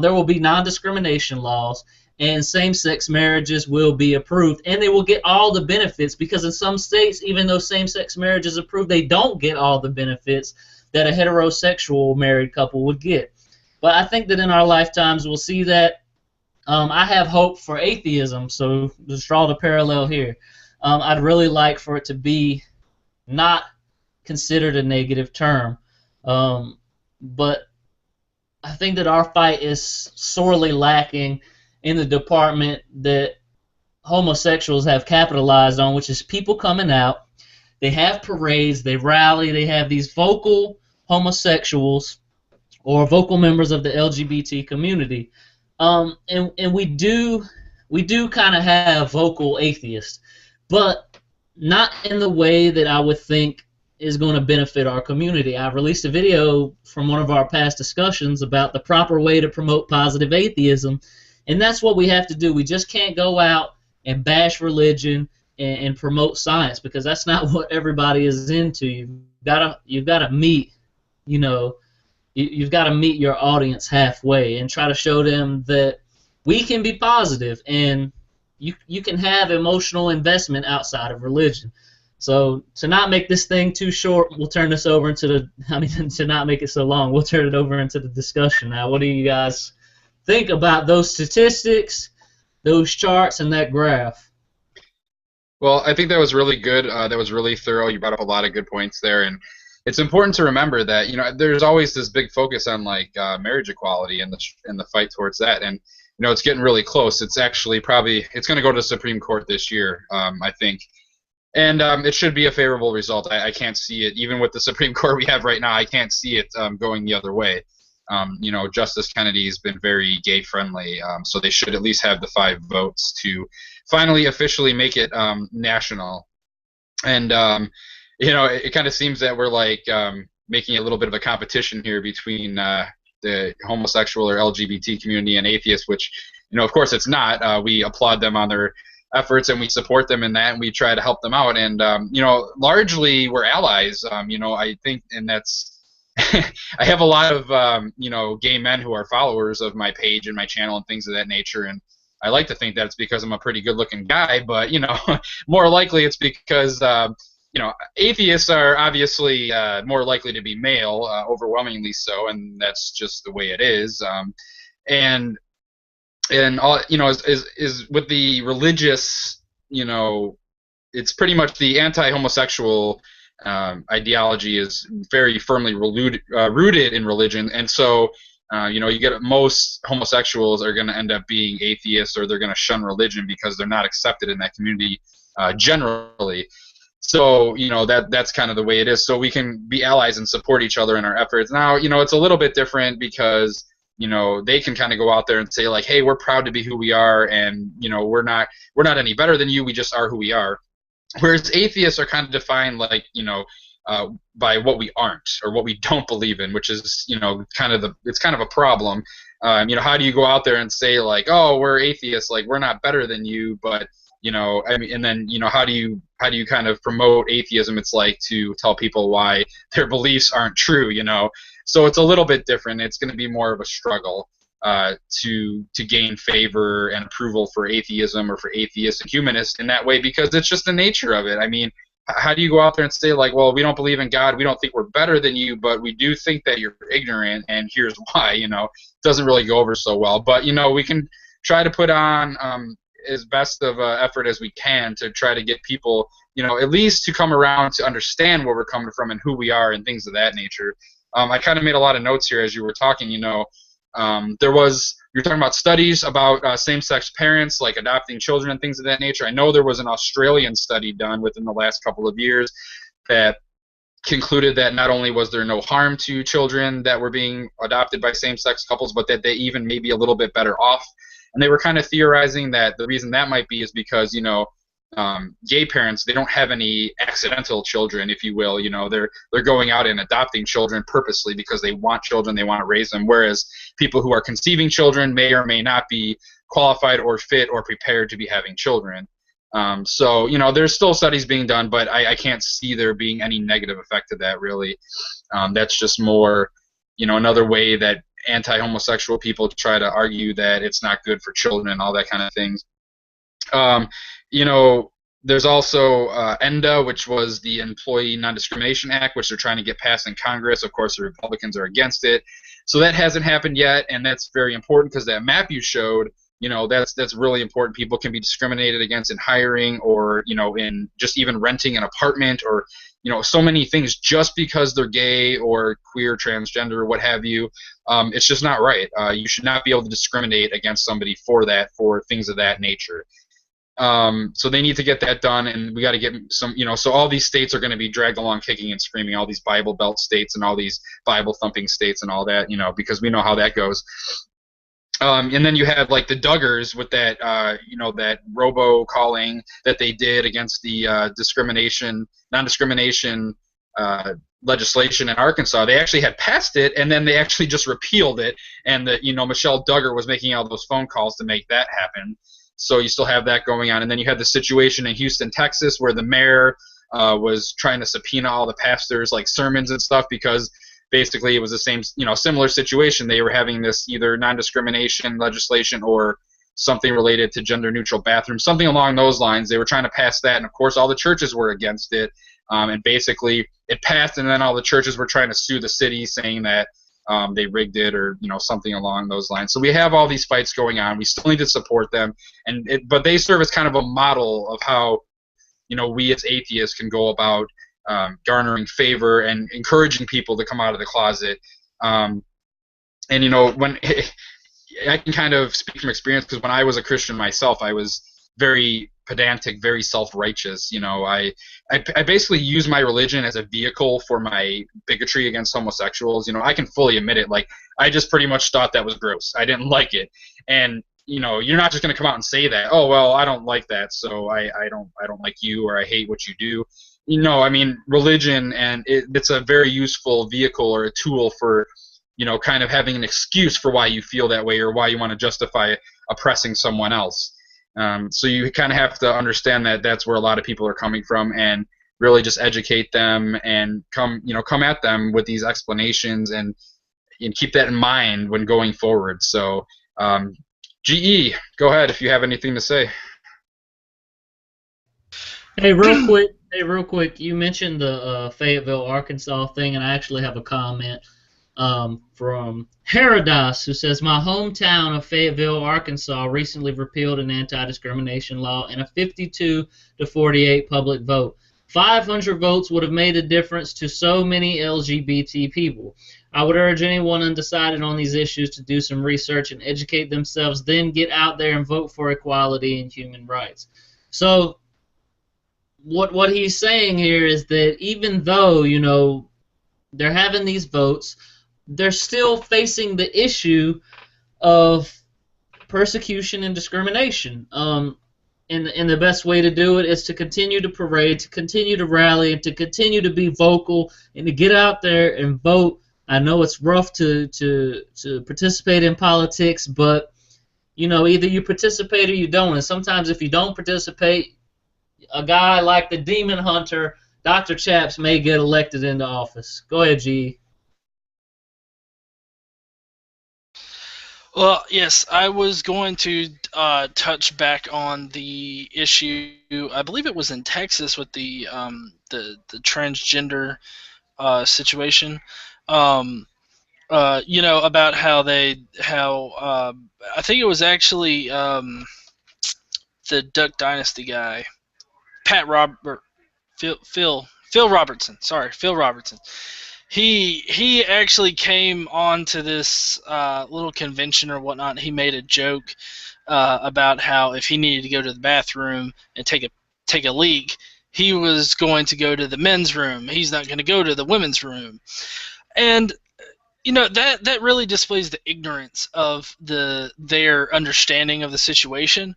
there will be non-discrimination laws, and same-sex marriages will be approved, and they will get all the benefits, because in some states, even though same-sex marriage is approved, they don't get all the benefits that a heterosexual married couple would get. But I think that in our lifetimes, we'll see that. I have hope for atheism, so just draw the parallel here. I'd really like for it to be not considered a negative term. But I think that our fight is sorely lacking in the department that homosexuals have capitalized on, which is people coming out. They have parades, they rally, they have these vocal homosexuals or vocal members of the LGBT community. And we do kind of have vocal atheists, but not in the way that I would think is going to benefit our community. I've released a video from one of our past discussions about the proper way to promote positive atheism, and that's what we have to do. We just can't go out and bash religion and promote science, because that's not what everybody is into. You've got to meet, you've got to meet your audience halfway and try to show them that we can be positive and you can have emotional investment outside of religion. So to not make this thing too short, we'll turn this over into to not make it so long, we'll turn it over into the discussion now. What do you guys think about those statistics, those charts, and that graph? Well, I think that was really good. That was really thorough. You brought up a lot of good points there, and it's important to remember that there's always this big focus on marriage equality and the fight towards that, and it's getting really close. It's actually it's going to go to the Supreme Court this year, I think, and it should be a favorable result. I can't see it, even with the Supreme Court we have right now. I can't see it going the other way. Justice Kennedy has been very gay friendly, so they should at least have the 5 votes to finally officially make it national. And it kind of seems that we're making a little bit of a competition here between the homosexual or LGBT community and atheists, which of course it's not. We applaud them on their efforts and we support them in that, and we try to help them out. And largely we're allies. I think, and that's I have a lot of gay men who are followers of my page and my channel and things of that nature, and I like to think that it's because I'm a pretty good-looking guy, but more likely it's because atheists are obviously more likely to be male, overwhelmingly so, and that's just the way it is. And all is with the religious, it's pretty much the anti-homosexual ideology is very firmly rooted in religion, and so you get most homosexuals are going to end up being atheists, or they're going to shun religion because they're not accepted in that community generally. So that's kind of the way it is. So we can be allies and support each other in our efforts. Now it's a little bit different because they can kind of go out there and say hey, we're proud to be who we are, and we're not any better than you. We just are who we are. Whereas atheists are kind of defined by what we aren't or what we don't believe in, which is it's kind of a problem. How do you go out there and say oh, we're atheists, we're not better than you, but and then how do you kind of promote atheism? It's to tell people why their beliefs aren't true, So it's a little bit different. It's going to be more of a struggle to gain favor and approval for atheism or for atheists and humanists in that way, because it's just the nature of it. I mean, how do you go out there and say well, we don't believe in God, we don't think we're better than you, but we do think that you're ignorant, and here's why? It doesn't really go over so well. But we can try to put on as best of effort as we can to try to get people, at least to come around to understand where we're coming from and who we are and things of that nature. I kind of made a lot of notes here as you were talking. You're talking about studies about same-sex parents, adopting children and things of that nature. I know there was an Australian study done within the last couple of years that concluded that not only was there no harm to children that were being adopted by same-sex couples, but that they even may be a little bit better off. And they were kind of theorizing that the reason that might be is because, gay parents, they don't have any accidental children, if you will. They're going out and adopting children purposely because they want children, they want to raise them. Whereas people who are conceiving children may or may not be qualified or fit or prepared to be having children. So there's still studies being done, but I can't see there being any negative effect to that, really. That's just more, another way that anti-homosexual people try to argue that it's not good for children and all that kind of things. There's also ENDA, which was the Employee Non-Discrimination Act, which they're trying to get passed in Congress. Of course, the Republicans are against it. So that hasn't happened yet, and that's very important because that map you showed, that's really important. People can be discriminated against in hiring or, in just even renting an apartment or, so many things just because they're gay or queer, transgender, what have you. It's just not right. You should not be able to discriminate against somebody for things of that nature. So they need to get that done, and we got to get some, so all these states are going to be dragged along kicking and screaming, all these Bible Belt states and all these Bible thumping states and all that, because we know how that goes. And then you have like the Duggars with that, that robo-calling that they did against the non-discrimination legislation in Arkansas. They actually had passed it, and then they actually just repealed it, and Michelle Duggar was making all those phone calls to make that happen. So you still have that going on. And then you had the situation in Houston, Texas, where the mayor was trying to subpoena all the pastors' sermons and stuff because basically it was the same, similar situation. They were having this either non-discrimination legislation or something related to gender-neutral bathrooms, something along those lines. They were trying to pass that, and of course all the churches were against it. And basically it passed, and then all the churches were trying to sue the city, saying that they rigged it or something along those lines. So we have all these fights going on. We still need to support them, but they serve as kind of a model of how we as atheists can go about garnering favor and encouraging people to come out of the closet. And when I can kind of speak from experience, because when I was a Christian myself, I was very pedantic, very self-righteous. I basically use my religion as a vehicle for my bigotry against homosexuals. I can fully admit it. I just pretty much thought that was gross. I didn't like it. And you're not just going to come out and say that, oh well, I don't like that, so I don't like you, or I hate what you do. Religion, and it's a very useful vehicle or a tool for kind of having an excuse for why you feel that way or why you want to justify oppressing someone else. So you kind of have to understand that that's where a lot of people are coming from, and really just educate them and come at them with these explanations and keep that in mind when going forward. So, GE, go ahead if you have anything to say. Hey, real quick, you mentioned the Fayetteville, Arkansas thing, and I actually have a comment from Herodas, who says, my hometown of Fayetteville, Arkansas recently repealed an anti-discrimination law in a 52-48 public vote. 500 votes would have made a difference to so many LGBT people. I would urge anyone undecided on these issues to do some research and educate themselves, then get out there and vote for equality and human rights. So what he's saying here is that even though, they're having these votes, they're still facing the issue of persecution and discrimination. And the best way to do it is to continue to parade, to continue to rally, and to continue to be vocal, and to get out there and vote. I know it's rough to participate in politics, but either you participate or you don't. And sometimes if you don't participate, a guy like the Demon Hunter, Dr. Chaps, may get elected into office. Go ahead, G. Well, yes, I was going to touch back on the issue. I believe it was in Texas with the transgender situation. About how I think it was actually the Duck Dynasty guy, Phil Robertson. Sorry, Phil Robertson. He actually came on to this little convention or whatnot. He made a joke about how if he needed to go to the bathroom and take a leak, he was going to go to the men's room. He's not going to go to the women's room. And that really displays the ignorance of their understanding of the situation,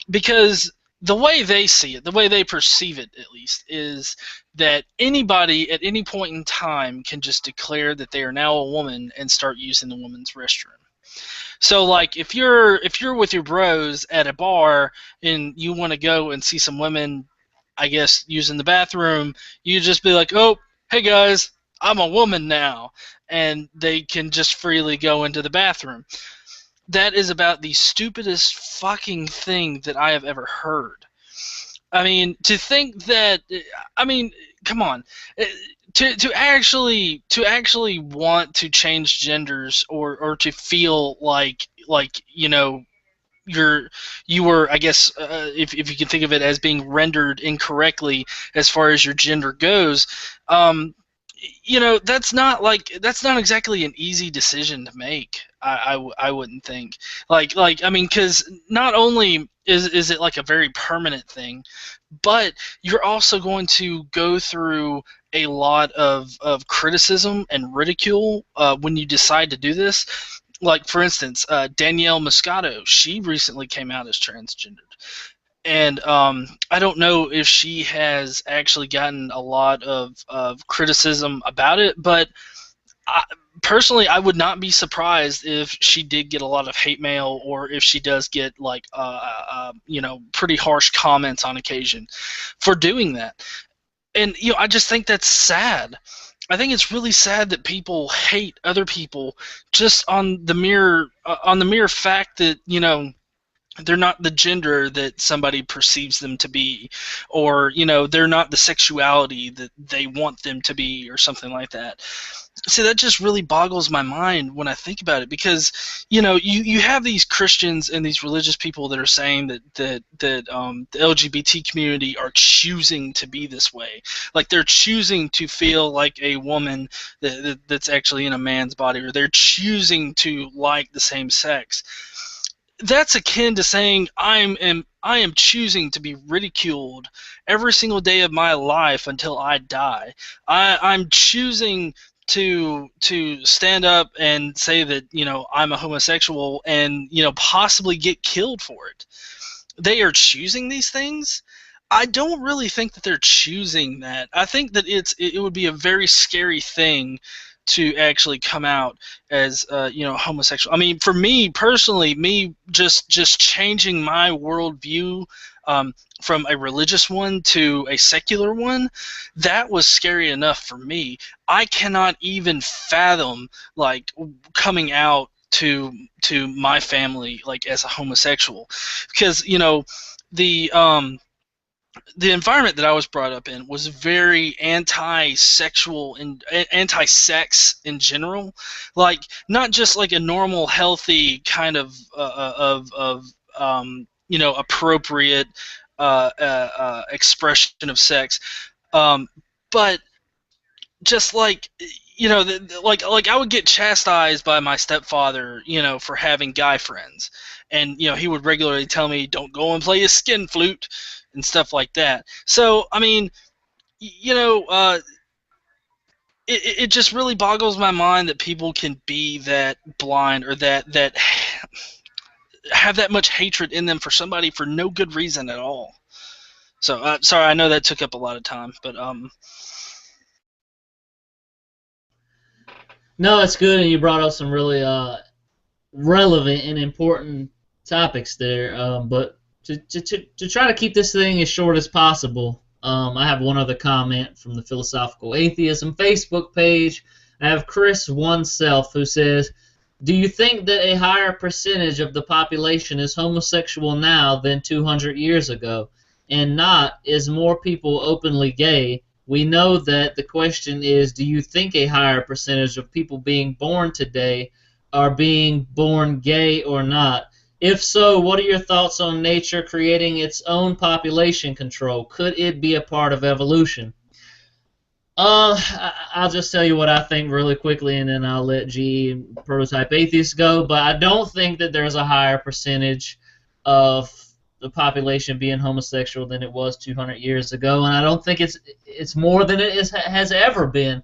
because the way they see it, the way they perceive it at least, is that anybody at any point in time can just declare that they are now a woman and start using the woman's restroom. So like if you're with your bros at a bar and you want to go and see some women, I guess, using the bathroom, you just be like, "Oh, hey guys, I'm a woman now," and they can just freely go into the bathroom. That is about the stupidest fucking thing that I have ever heard. I mean, to think that, I mean, come on, to actually want to change genders or to feel like you know you were, I guess, if you can think of it as being rendered incorrectly as far as your gender goes, that's not exactly an easy decision to make. I wouldn't think. I mean, because not only is it like a very permanent thing, but you're also going to go through a lot of criticism and ridicule when you decide to do this. Like, for instance, Danielle Moscato, she recently came out as transgendered. And I don't know if she has actually gotten a lot of criticism about it, but personally, I would not be surprised if she did get a lot of hate mail, or if she does get pretty harsh comments on occasion for doing that. And I just think that's sad. I think it's really sad that people hate other people just on the mere fact that they're not the gender that somebody perceives them to be, or they're not the sexuality that they want them to be, or something like that. See, that just really boggles my mind when I think about it, because you have these Christians and these religious people that are saying that the LGBT community are choosing to be this way, like they're choosing to feel like a woman that's actually in a man's body, or they're choosing to like the same sex. That's akin to saying I am choosing to be ridiculed every single day of my life until I die. I'm choosing to stand up and say that I'm a homosexual and possibly get killed for it. They are choosing these things. I don't really think that they're choosing that. I think that it would be a very scary thing to actually come out as homosexual. I mean, for me personally, me just changing my worldview from a religious one to a secular one, that was scary enough for me. I cannot even fathom like coming out to my family like as a homosexual, because the environment that I was brought up in was very anti-sexual and anti-sex in general, like not just like a normal, healthy kind of appropriate expression of sex, but just like like I would get chastised by my stepfather, for having guy friends, and he would regularly tell me, "Don't go and play a skin flute," and stuff like that. So I mean, it just really boggles my mind that people can be that blind, or that have that much hatred in them for somebody for no good reason at all. So sorry, I know that took up a lot of time, but No, it's good, and you brought up some really relevant and important topics there. But to try to keep this thing as short as possible, I have one other comment from the Philosophical Atheism Facebook page. I have Chris Oneself, who says, "Do you think that a higher percentage of the population is homosexual now than 200 years ago? And not, is more people openly gay? We know that the question is, do you think a higher percentage of people being born today are being born gay or not? If so, what are your thoughts on nature creating its own population control? Could it be a part of evolution?" I'll just tell you what I think really quickly, and then I'll let G and Prototype Atheist go. But I don't think that there's a higher percentage of the population being homosexual than it was 200 years ago, and I don't think it's more than it has ever been.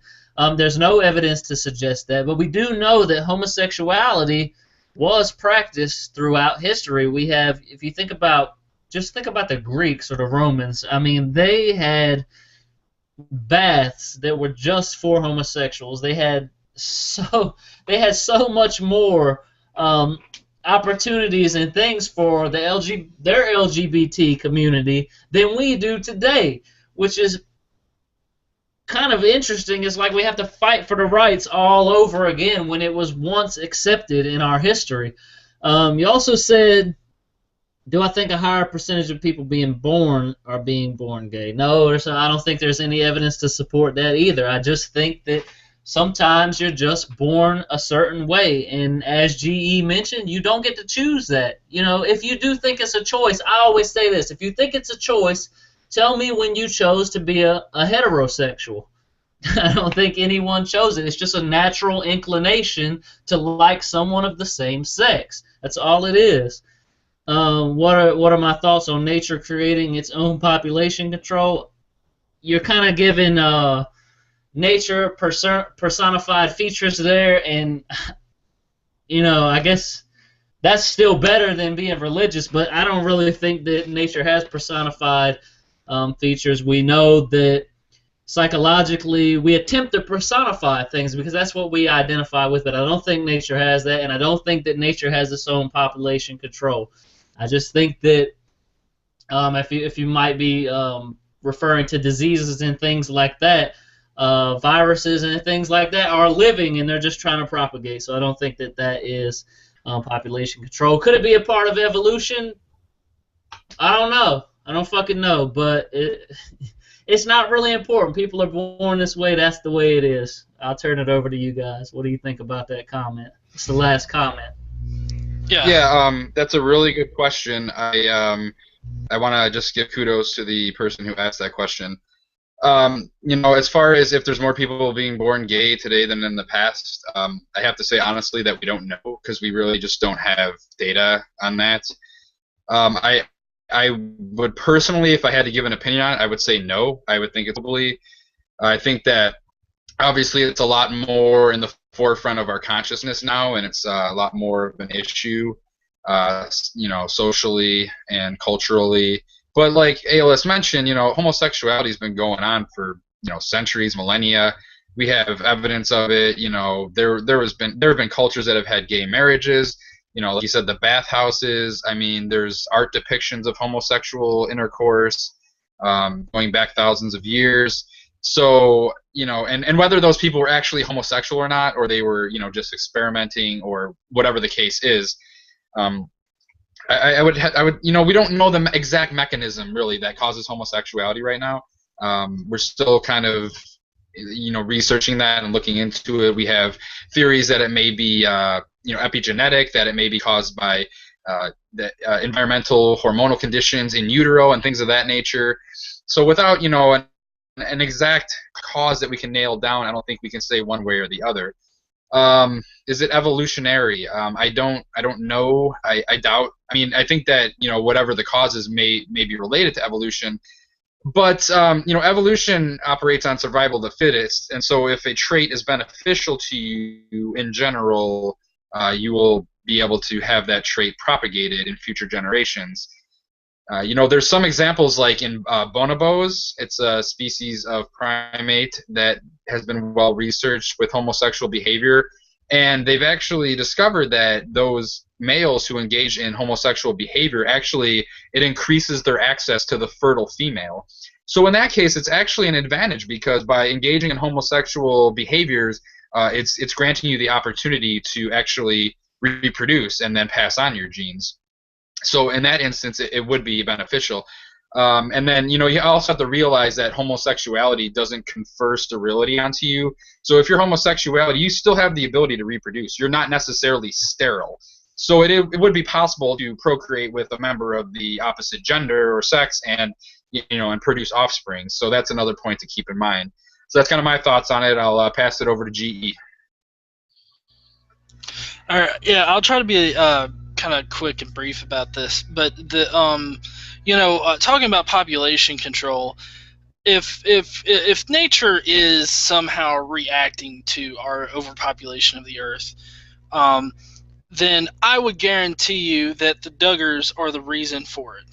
There's no evidence to suggest that, but we do know that homosexuality was practiced throughout history. We have, if you think about just think about the Greeks or the Romans. I mean, they had baths that were just for homosexuals. They had so much more opportunities and things for their LGBT community than we do today, which is kind of interesting. It's like we have to fight for the rights all over again when it was once accepted in our history. You also said, do I think a higher percentage of people being born are being born gay? No, I don't think there's any evidence to support that either. I just think that sometimes you're just born a certain way, and as GE mentioned, you don't get to choose that. If you do think it's a choice, I always say this: if you think it's a choice, tell me when you chose to be a heterosexual. I don't think anyone chose it. It's just a natural inclination to like someone of the same sex. That's all it is. What are my thoughts on nature creating its own population control? You're kind of giving nature personified features there, and I guess that's still better than being religious, but I don't really think that nature has personified features. We know that psychologically we attempt to personify things because that's what we identify with, but I don't think nature has that, and I don't think that nature has its own population control. I just think that if you might be referring to diseases and things like that, viruses and things like that are living and they're just trying to propagate. So I don't think that is population control. Could it be a part of evolution? I don't know. I don't fucking know. But it's not really important. People are born this way. That's the way it is. I'll turn it over to you guys. What do you think about that comment? It's the last comment. Yeah, that's a really good question. I want to just give kudos to the person who asked that question. As far as if there's more people being born gay today than in the past, I have to say honestly that we don't know because we really just don't have data on that. I would personally, if I had to give an opinion on it, I would say no. I would think it's probably. I think that obviously it's a lot more in the forefront of our consciousness now, and it's a lot more of an issue, socially and culturally. But like Aeolus mentioned, homosexuality has been going on for centuries, millennia. We have evidence of it. There have been cultures that have had gay marriages. Like you said, the bathhouses. I mean, there's art depictions of homosexual intercourse going back thousands of years. So, and whether those people were actually homosexual or not, or they were, just experimenting or whatever the case is, I would, we don't know the exact mechanism really that causes homosexuality right now. We're still kind of, researching that and looking into it. We have theories that it may be, epigenetic, that it may be caused by the environmental hormonal conditions in utero and things of that nature. So without, an exact cause that we can nail down, I don't think we can say one way or the other. Is it evolutionary? I don't know. I doubt. I mean, I think that whatever the causes may be related to evolution, but evolution operates on survival of the fittest, and so if a trait is beneficial to you in general, you will be able to have that trait propagated in future generations. There's some examples like in bonobos. It's a species of primate that has been well researched with homosexual behavior, and they've actually discovered that those males who engage in homosexual behavior, actually it increases their access to the fertile female. So in that case, it's actually an advantage because by engaging in homosexual behaviors, it's granting you the opportunity to actually reproduce and then pass on your genes. So in that instance, it would be beneficial. And then, you also have to realize that homosexuality doesn't confer sterility onto you. So if you're homosexuality, you still have the ability to reproduce. You're not necessarily sterile. So it would be possible to procreate with a member of the opposite gender or sex and, and produce offspring. So that's another point to keep in mind. So that's kind of my thoughts on it. I'll pass it over to GE. All right. Yeah, I'll try to be kind of quick and brief about this, but the talking about population control, if nature is somehow reacting to our overpopulation of the earth, then I would guarantee you that the Duggars are the reason for it.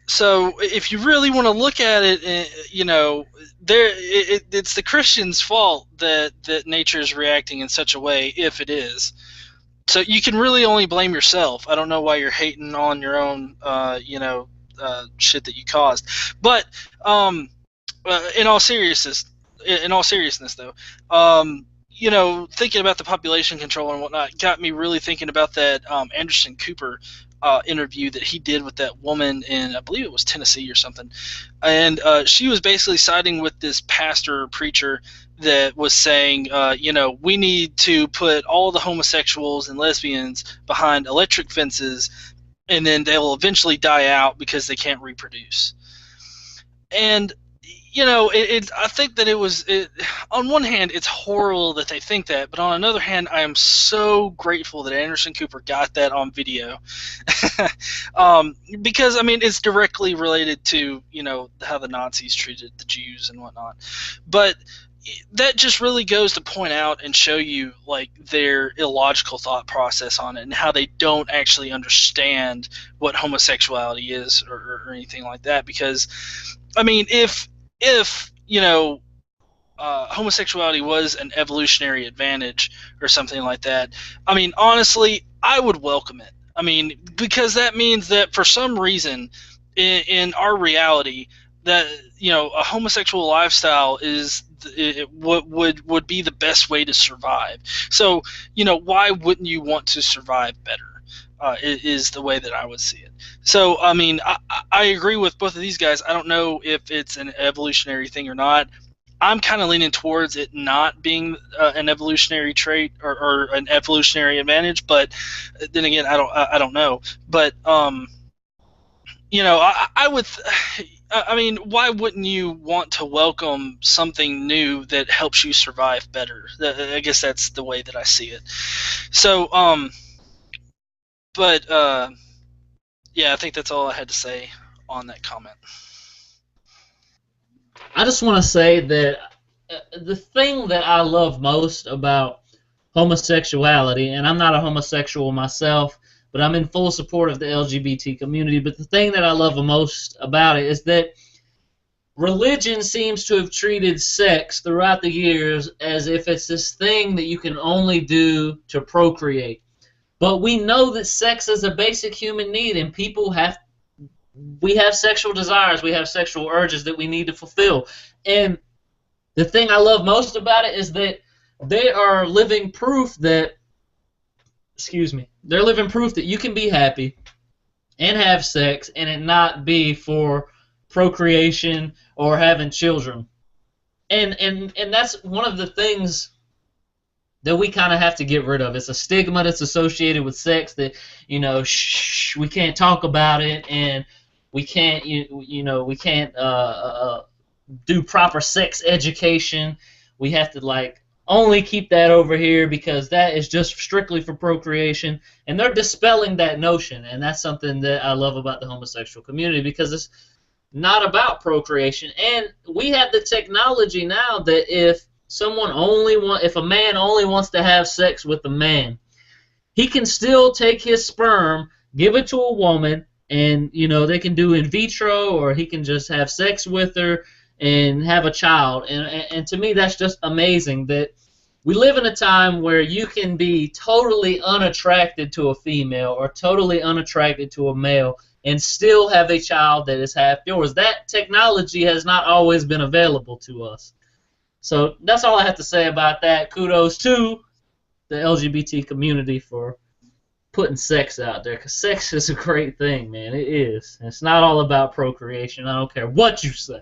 So if you really want to look at it, it's the Christian's fault that nature is reacting in such a way, if it is. So you can really only blame yourself. I don't know why you're hating on your own, shit that you caused. But in all seriousness, though, thinking about the population control and whatnot got me really thinking about that Anderson Cooper interview that he did with that woman in, I believe it was Tennessee or something, and she was basically siding with this pastor or preacher that was saying, we need to put all the homosexuals and lesbians behind electric fences, and then they'll eventually die out because they can't reproduce. And I think that on one hand, it's horrible that they think that, but on another hand, I am so grateful that Anderson Cooper got that on video, because it's directly related to how the Nazis treated the Jews and whatnot. But that just really goes to point out and show you like their illogical thought process on it and how they don't actually understand what homosexuality is or anything like that. Because if homosexuality was an evolutionary advantage or something like that, honestly, I would welcome it. Because that means that for some reason in our reality that a homosexual lifestyle is what would be the best way to survive. So why wouldn't you want to survive better? Is the way that I would see it. So I agree with both of these guys. I don't know if it's an evolutionary thing or not. I'm kind of leaning towards it not being an evolutionary trait or an evolutionary advantage, but then again, I don't know. But I would. Why wouldn't you want to welcome something new that helps you survive better? I guess that's the way that I see it. So But yeah, I think that's all I had to say on that comment. I just want to say that the thing that I love most about homosexuality, and I'm not a homosexual myself, but I'm in full support of the LGBT community, but the thing that I love the most about it is that religion seems to have treated sex throughout the years as if it's this thing that you can only do to procreate. But we know that sex is a basic human need, and we have sexual desires, we have sexual urges that we need to fulfill. And the thing I love most about it is that they are living proof that, they're living proof that you can be happy and have sex and it not be for procreation or having children. And that's one of the things that we kind of have to get rid of. It's a stigma that's associated with sex that, we can't talk about it, and we can't, we can't do proper sex education. We have to, only keep that over here because that is just strictly for procreation. And they're dispelling that notion, and that's something that I love about the homosexual community, because it's not about procreation. And we have the technology now that if a man only wants to have sex with a man, he can still take his sperm, give it to a woman, and they can do in vitro, or he can just have sex with her and have a child. And to me, that's just amazing that we live in a time where you can be totally unattracted to a female or totally unattracted to a male and still have a child that is half yours. That technology has not always been available to us. So that's all I have to say about that. Kudos to the LGBT community for putting sex out there, because sex is a great thing, man. It is. And it's not all about procreation. I don't care what you say.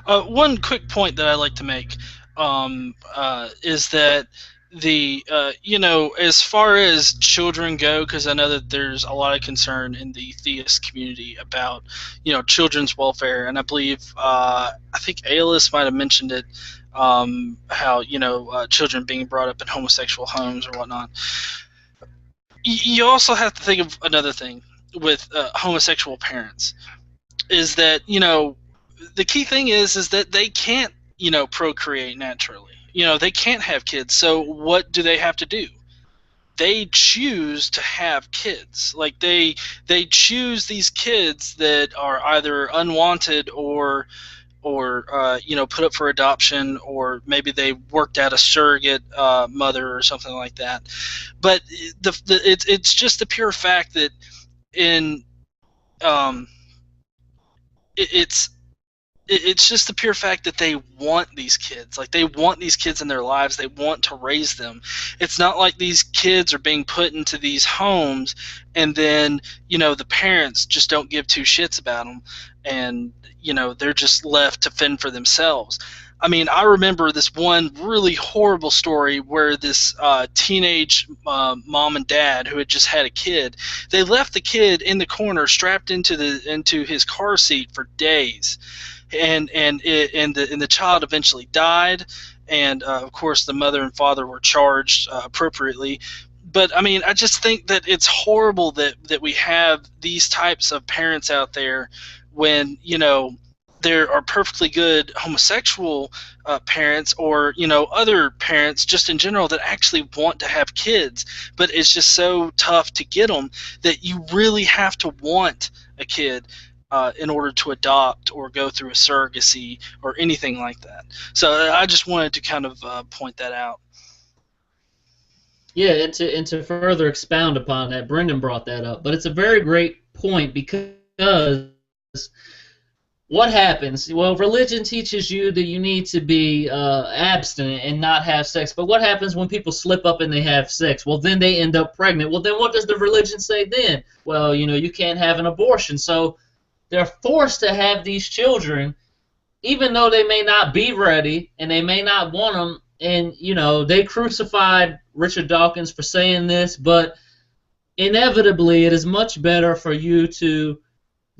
One quick point that I like to make is that as far as children go, because I know that there's a lot of concern in the theist community about children's welfare, and I believe I think Aeolus might have mentioned it, how children being brought up in homosexual homes or whatnot. You also have to think of another thing with homosexual parents, is that the key thing is that they can't procreate naturally. They can't have kids. So what do they have to do? they choose to have kids. Like they choose these kids that are either unwanted or put up for adoption, or maybe they worked out a surrogate mother or something like that. But it's just the pure fact that it's just the pure fact that they want these kids. Like, they want these kids in their lives. They want to raise them. It's not like these kids are being put into these homes and then, the parents just don't give two shits about them, and, they're just left to fend for themselves. I mean, I remember this one really horrible story where this teenage mom and dad who had just had a kid, they left the kid in the corner strapped into his car seat for days. And the child eventually died, and of course the mother and father were charged appropriately. But I mean, I just think that it's horrible that we have these types of parents out there when there are perfectly good homosexual parents, or other parents just in general that actually want to have kids, but it's just so tough to get them that you really have to want a kid in order to adopt or go through a surrogacy or anything like that. So I just wanted to kind of point that out. Yeah, and to further expound upon that, Brendan brought that up, but it's a very great point, because what happens? Well, religion teaches you that you need to be abstinent and not have sex, but what happens when people slip up and they have sex? Well, then they end up pregnant. Well, then what does the religion say then? Well, you can't have an abortion. So they're forced to have these children, even though they may not be ready and they may not want them. And, they crucified Richard Dawkins for saying this, but inevitably it is much better for you to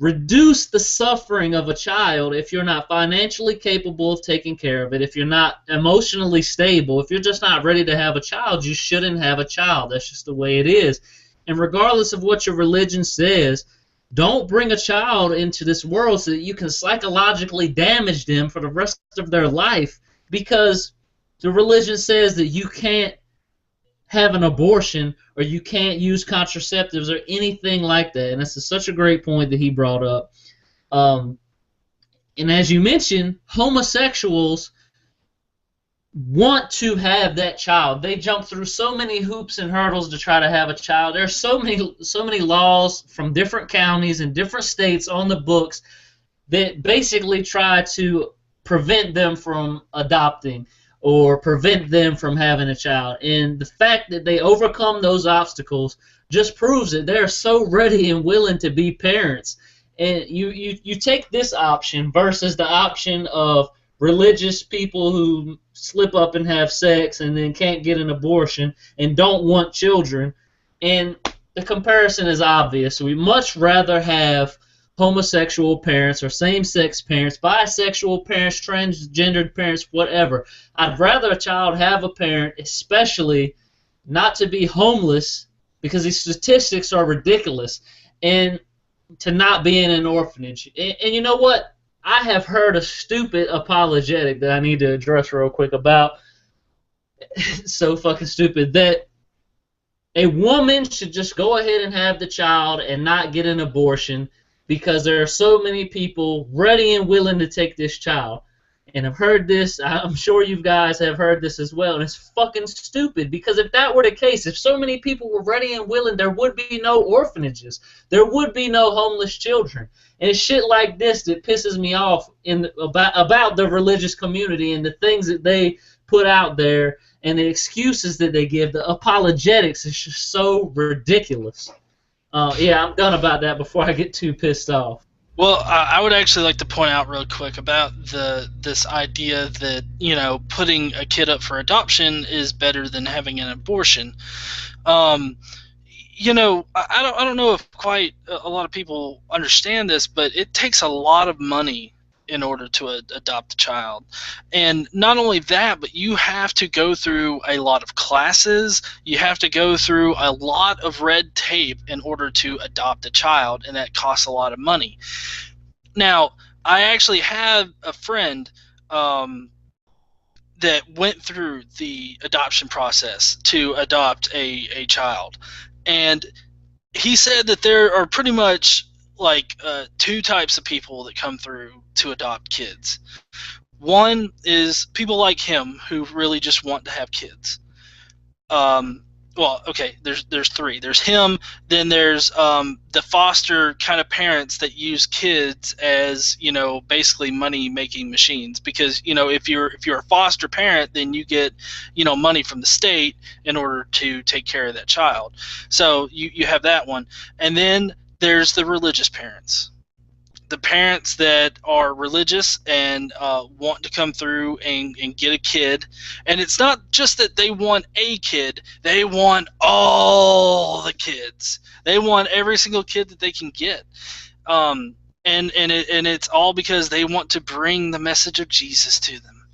reduce the suffering of a child if you're not financially capable of taking care of it, if you're not emotionally stable, if you're just not ready to have a child. You shouldn't have a child. That's just the way it is. And regardless of what your religion says, don't bring a child into this world so that you can psychologically damage them for the rest of their life, because the religion says that you can't have an abortion or you can't use contraceptives or anything like that. And this is such a great point that he brought up. And as you mentioned, homosexuals want to have that child. They jump through so many hoops and hurdles to try to have a child. There are so many laws from different counties and different states on the books that basically try to prevent them from adopting or prevent them from having a child. And the fact that they overcome those obstacles just proves that they're so ready and willing to be parents. And you take this option versus the option of religious people who slip up and have sex and then can't get an abortion and don't want children, and the comparison is obvious. We much rather have homosexual parents or same-sex parents, bisexual parents, transgendered parents, whatever. I'd rather a child have a parent, especially not to be homeless, because these statistics are ridiculous, and to not be in an orphanage. And you know what? I have heard a stupid apologetic that I need to address real quick about. So fucking stupid that a woman should just go ahead and have the child and not get an abortion because there are so many people ready and willing to take this child. And I've heard this, I'm sure you guys have heard this as well, and it's fucking stupid, because if that were the case, if so many people were ready and willing, there would be no orphanages. There would be no homeless children. And it's shit like this that pisses me off about the religious community and the things that they put out there and the excuses that they give. The apologetics is just so ridiculous. Yeah, I'm done about that before I get too pissed off. Well, I would actually like to point out real quick about this idea that, putting a kid up for adoption is better than having an abortion. I don't know if quite a lot of people understand this, but it takes a lot of money in order to adopt a child. And not only that, but you have to go through a lot of classes. You have to go through a lot of red tape in order to adopt a child, and that costs a lot of money. Now, I actually have a friend that went through the adoption process to adopt a child, and he said that there are pretty much like two types of people that come through to adopt kids. One is people like him who really just want to have kids. Well, okay, there's three. There's him, then there's the foster kind of parents that use kids as, you know, basically money making machines, because, you know, if you're a foster parent, then you get, you know, money from the state in order to take care of that child. So you have that one. And then there's the religious parents. The parents that are religious and want to come through and get a kid. And it's not just that they want a kid, they want all the kids. They want every single kid that they can get. And it's all because they want to bring the message of Jesus to them.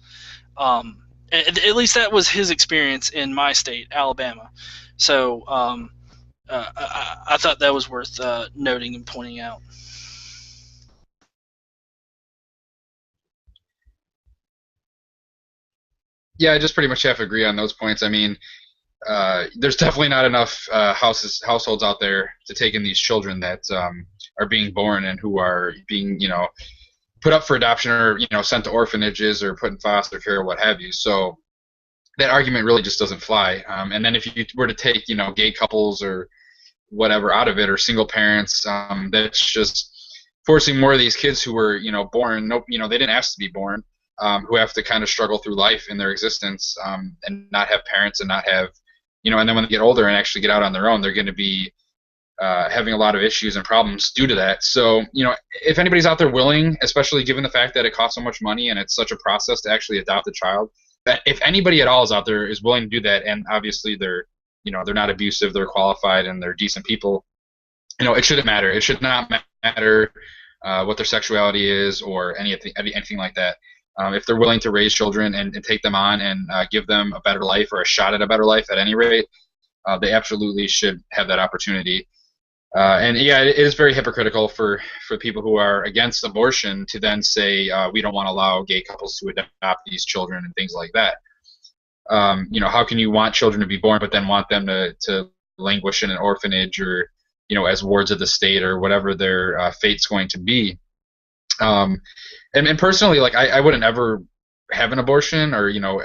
At least that was his experience in my state, Alabama. So I thought that was worth noting and pointing out. Yeah, I just pretty much have to agree on those points. I mean, there's definitely not enough households out there to take in these children that are being born and who are being, you know, put up for adoption or, you know, sent to orphanages or put in foster care or what have you. So that argument really just doesn't fly. And then if you were to take, you know, gay couples or whatever out of it, or single parents, that's just forcing more of these kids who were, you know, born, nope, you know, they didn't ask to be born. Who have to kind of struggle through life in their existence, and not have parents and not have, you know, and then when they get older and actually get out on their own, they're going to be having a lot of issues and problems due to that. So, you know, if anybody's out there willing, especially given the fact that it costs so much money and it's such a process to actually adopt a child, that if anybody at all is out there is willing to do that, and obviously they're, you know, they're not abusive, they're qualified, and they're decent people, you know, it shouldn't matter. It should not matter what their sexuality is or anything like that. If they're willing to raise children and take them on and give them a better life or a shot at a better life at any rate, they absolutely should have that opportunity. And yeah, it is very hypocritical for people who are against abortion to then say we don't want to allow gay couples to adopt these children and things like that. You know, how can you want children to be born but then want them to languish in an orphanage or, you know, as wards of the state or whatever their fate's going to be? And personally, like, I wouldn't ever have an abortion or, you know,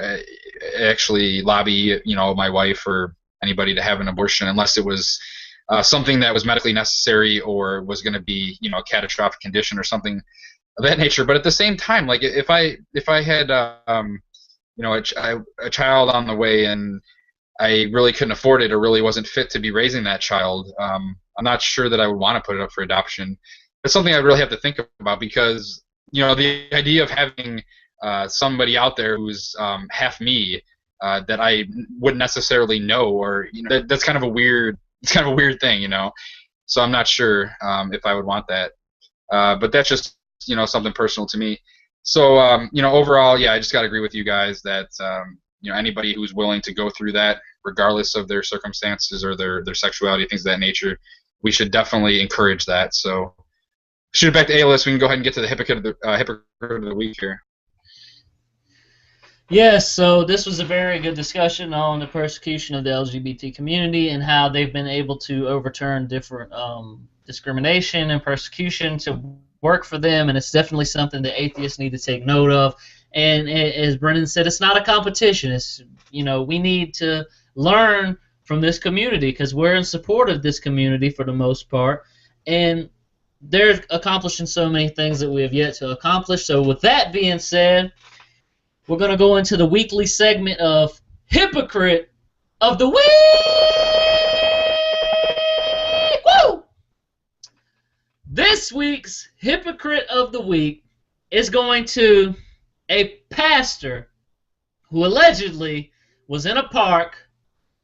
actually lobby, you know, my wife or anybody to have an abortion unless it was something that was medically necessary or was going to be, you know, a catastrophic condition or something of that nature. But at the same time, like, if I had, you know, a child on the way and I really couldn't afford it or really wasn't fit to be raising that child, I'm not sure that I would want to put it up for adoption. It's something I really have to think about because, you know, the idea of having somebody out there who's half me that I wouldn't necessarily know, or, you know, that's kind of a weird, it's kind of a weird thing, you know. So I'm not sure if I would want that, but that's just, you know, something personal to me. So you know, overall, yeah, I just got to agree with you guys that you know, anybody who's willing to go through that, regardless of their circumstances or their sexuality, things of that nature, we should definitely encourage that. So. Shoot it back to Aeolus. We can go ahead and get to the hypocrite of the week here. Yes, so this was a very good discussion on the persecution of the LGBT community and how they've been able to overturn different discrimination and persecution to work for them, and it's definitely something that atheists need to take note of. And as Brendan said, it's not a competition. It's, you know, we need to learn from this community because we're in support of this community for the most part, and they're accomplishing so many things that we have yet to accomplish. So with that being said, we're going to go into the weekly segment of Hypocrite of the Week! Woo! This week's Hypocrite of the Week is going to a pastor who allegedly was in a park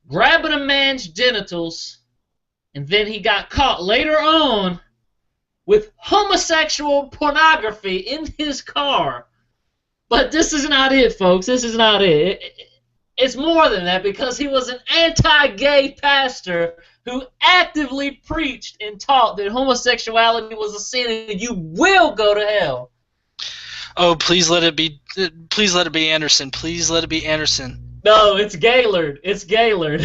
grabbing a man's genitals, and then he got caught later on with homosexual pornography in his car. But this is not it, folks. This is not it. It's more than that, because he was an anti-gay pastor who actively preached and taught that homosexuality was a sin and you will go to hell. Oh, please let it be. Please let it be Anderson. Please let it be Anderson. No, it's Gaylord. It's Gaylord.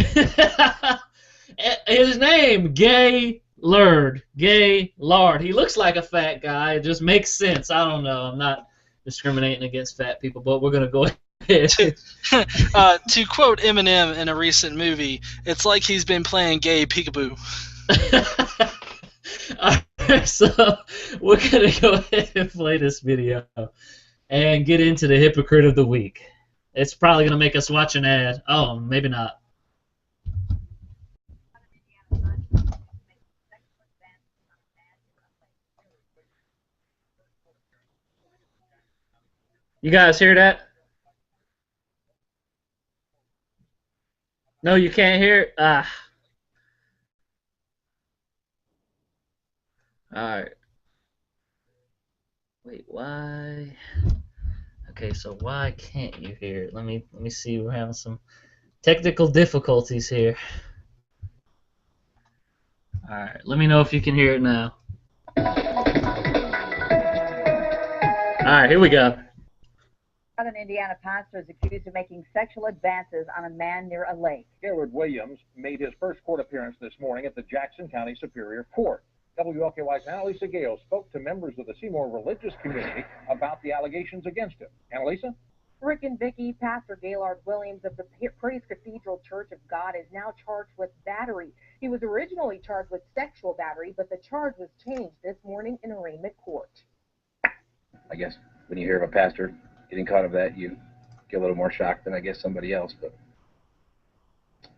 His name, Gaylord. Gaylord. He looks like a fat guy. It just makes sense. I don't know. I'm not discriminating against fat people, but we're gonna go ahead. To quote Eminem in a recent movie, it's like he's been playing gay peekaboo. Alright, so we're gonna go ahead and play this video and get into the hypocrite of the week. It's probably gonna make us watch an ad. Oh, maybe not. You guys hear that? No, you can't hear it? Ah. Alright. Wait, why? Okay, so why can't you hear it? Let me see. We're having some technical difficulties here. Alright, let me know if you can hear it now. Alright, here we go. Southern Indiana pastor is accused of making sexual advances on a man near a lake. Gaylord Williams made his first court appearance this morning at the Jackson County Superior Court. WLKY's Annalisa Gale spoke to members of the Seymour religious community about the allegations against him. Annalisa? Rick and Vicky, Pastor Gaylord Williams of the Praise Cathedral Church of God is now charged with battery. He was originally charged with sexual battery, but the charge was changed this morning in arraignment court. I guess when you hear of a pastor getting caught of that, you get a little more shocked than I guess somebody else, but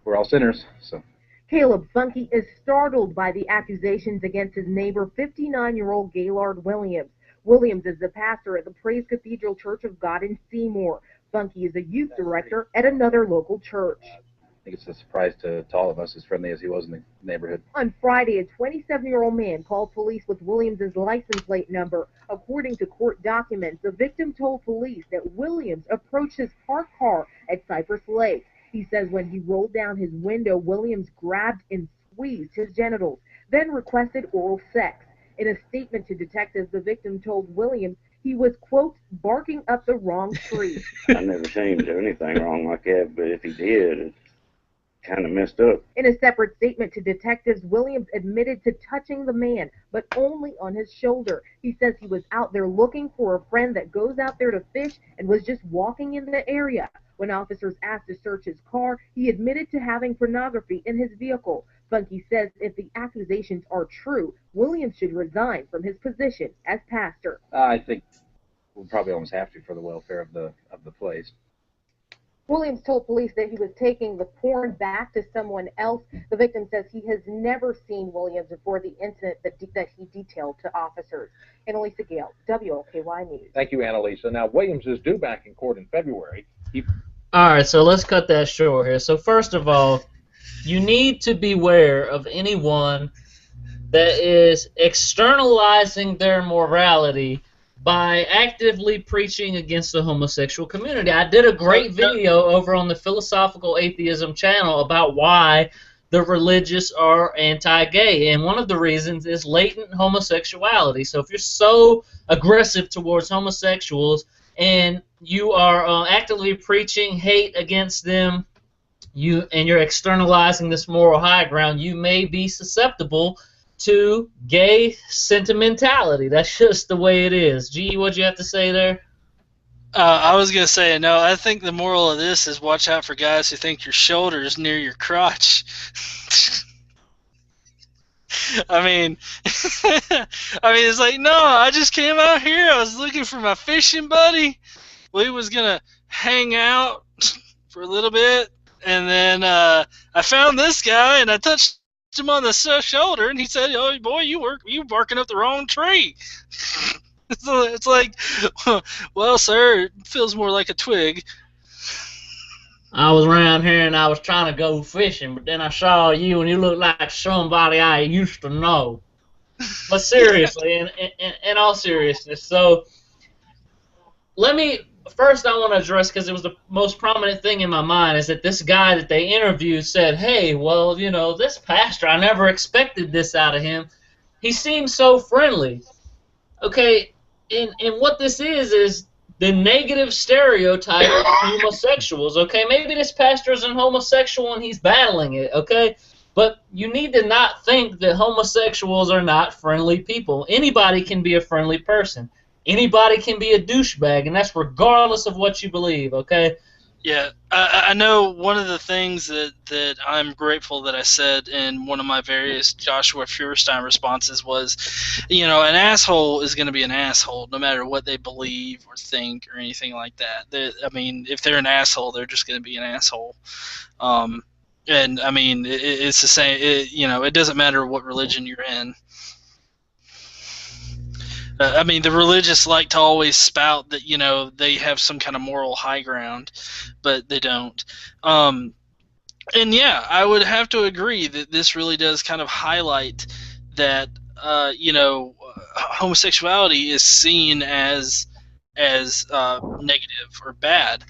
we're all sinners, so. Caleb Funky is startled by the accusations against his neighbor, 59-year-old Gaylord Williams. Williams is the pastor at the Praise Cathedral Church of God in Seymour. Funky is a youth director at another local church. I think it's a surprise to all of us, as friendly as he was in the neighborhood. On Friday, a 27-year-old man called police with Williams' license plate number. According to court documents, the victim told police that Williams approached his parked car at Cypress Lake. He says when he rolled down his window, Williams grabbed and squeezed his genitals, then requested oral sex. In a statement to detectives, the victim told Williams he was, quote, barking up the wrong tree. I never seen him do anything wrong like that, but if he did, it's kind of messed up. In a separate statement to detectives, Williams admitted to touching the man, but only on his shoulder. He says he was out there looking for a friend that goes out there to fish and was just walking in the area. When officers asked to search his car, he admitted to having pornography in his vehicle. Funky says if the accusations are true, Williams should resign from his position as pastor. I think we'll probably almost have to for the welfare of the place. Williams told police that he was taking the porn back to someone else. The victim says he has never seen Williams before the incident that he detailed to officers. Annalisa Gale, WLKY News. Thank you, Annalisa. Now, Williams is due back in court in February. All right, so let's cut that short here. So first of all, you need to beware of anyone that is externalizing their morality by actively preaching against the homosexual community. I did a great video over on the Philosophical Atheism channel about why the religious are anti-gay, and one of the reasons is latent homosexuality. So if you're so aggressive towards homosexuals and you are actively preaching hate against them, and you're externalizing this moral high ground, you may be susceptible to gay sentimentality. That's just the way it is. G, what'd you have to say there? I was going to say, no, I think the moral of this is watch out for guys who think your shoulder is near your crotch. I mean, it's like, no, I just came out here. I was looking for my fishing buddy. We was going to hang out for a little bit, and then I found this guy, and I touched him on the shoulder, and he said, "Oh boy, you barking up the wrong tree." So it's like, well, sir, it feels more like a twig. I was around here and I was trying to go fishing, but then I saw you and you look like somebody I used to know. But seriously, in all seriousness, so first I want to address, because it was the most prominent thing in my mind, is that this guy that they interviewed said, hey, well, you know, this pastor, I never expected this out of him. He seems so friendly. Okay, and what this is the negative stereotype of homosexuals, okay? Maybe this pastor isn't homosexual and he's battling it, okay? But you need to not think that homosexuals are not friendly people. Anybody can be a friendly person. Anybody can be a douchebag, and that's regardless of what you believe, okay? Yeah, I know one of the things that I'm grateful that I said in one of my various Joshua Feuerstein responses was, an asshole is going to be an asshole no matter what they believe or think or anything like that. If they're an asshole, they're just going to be an asshole. And, it's the same. It doesn't matter what religion you're in. The religious like to always spout that, they have some kind of moral high ground, but they don't. And yeah, I would have to agree that this really does kind of highlight that, homosexuality is seen as negative or bad.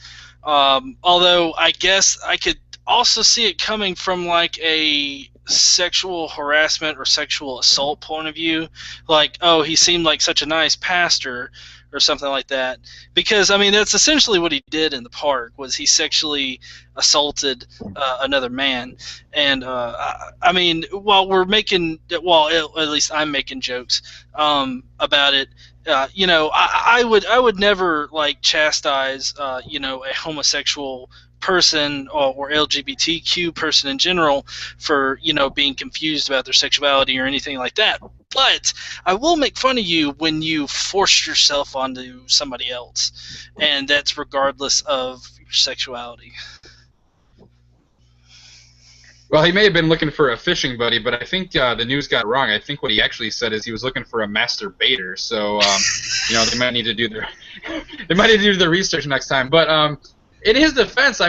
Although I guess I could also see it coming from like a sexual harassment or sexual assault point of view, like, oh, he seemed like such a nice pastor or something like that, because that's essentially what he did in the park, was he sexually assaulted another man. And at least I'm making jokes about it. I would never like chastise a homosexual person or LGBTQ person in general for being confused about their sexuality or anything like that, but I will make fun of you when you force yourself onto somebody else, and that's regardless of your sexuality. Well, he may have been looking for a fishing buddy, but I think the news got it wrong. I think what he actually said is he was looking for a masturbator. So they might need to do their research next time. But in his defense, I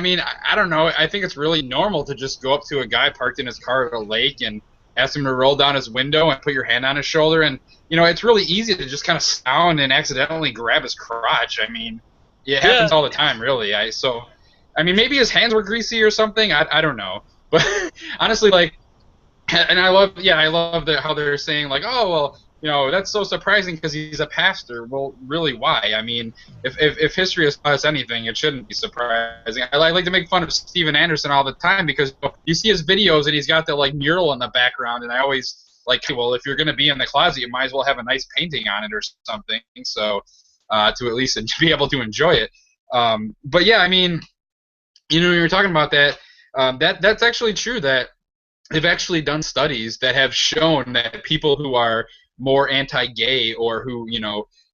don't know. I think it's really normal to just go up to a guy parked in his car at a lake and ask him to roll down his window and put your hand on his shoulder. And, it's really easy to just kind of sound and accidentally grab his crotch. It happens all the time, really. Maybe his hands were greasy or something. I don't know. But honestly, and I love how they're saying, like, oh, well, that's so surprising because he's a pastor. Well, really, why? If history has taught us anything, it shouldn't be surprising. I like to make fun of Steven Anderson all the time because you see his videos and he's got the mural in the background, and I always well, if you're going to be in the closet, you might as well have a nice painting on it or something, so to at least be able to enjoy it. But yeah, you were talking about that. That's actually true, that they've actually done studies that have shown that people who are more anti-gay or who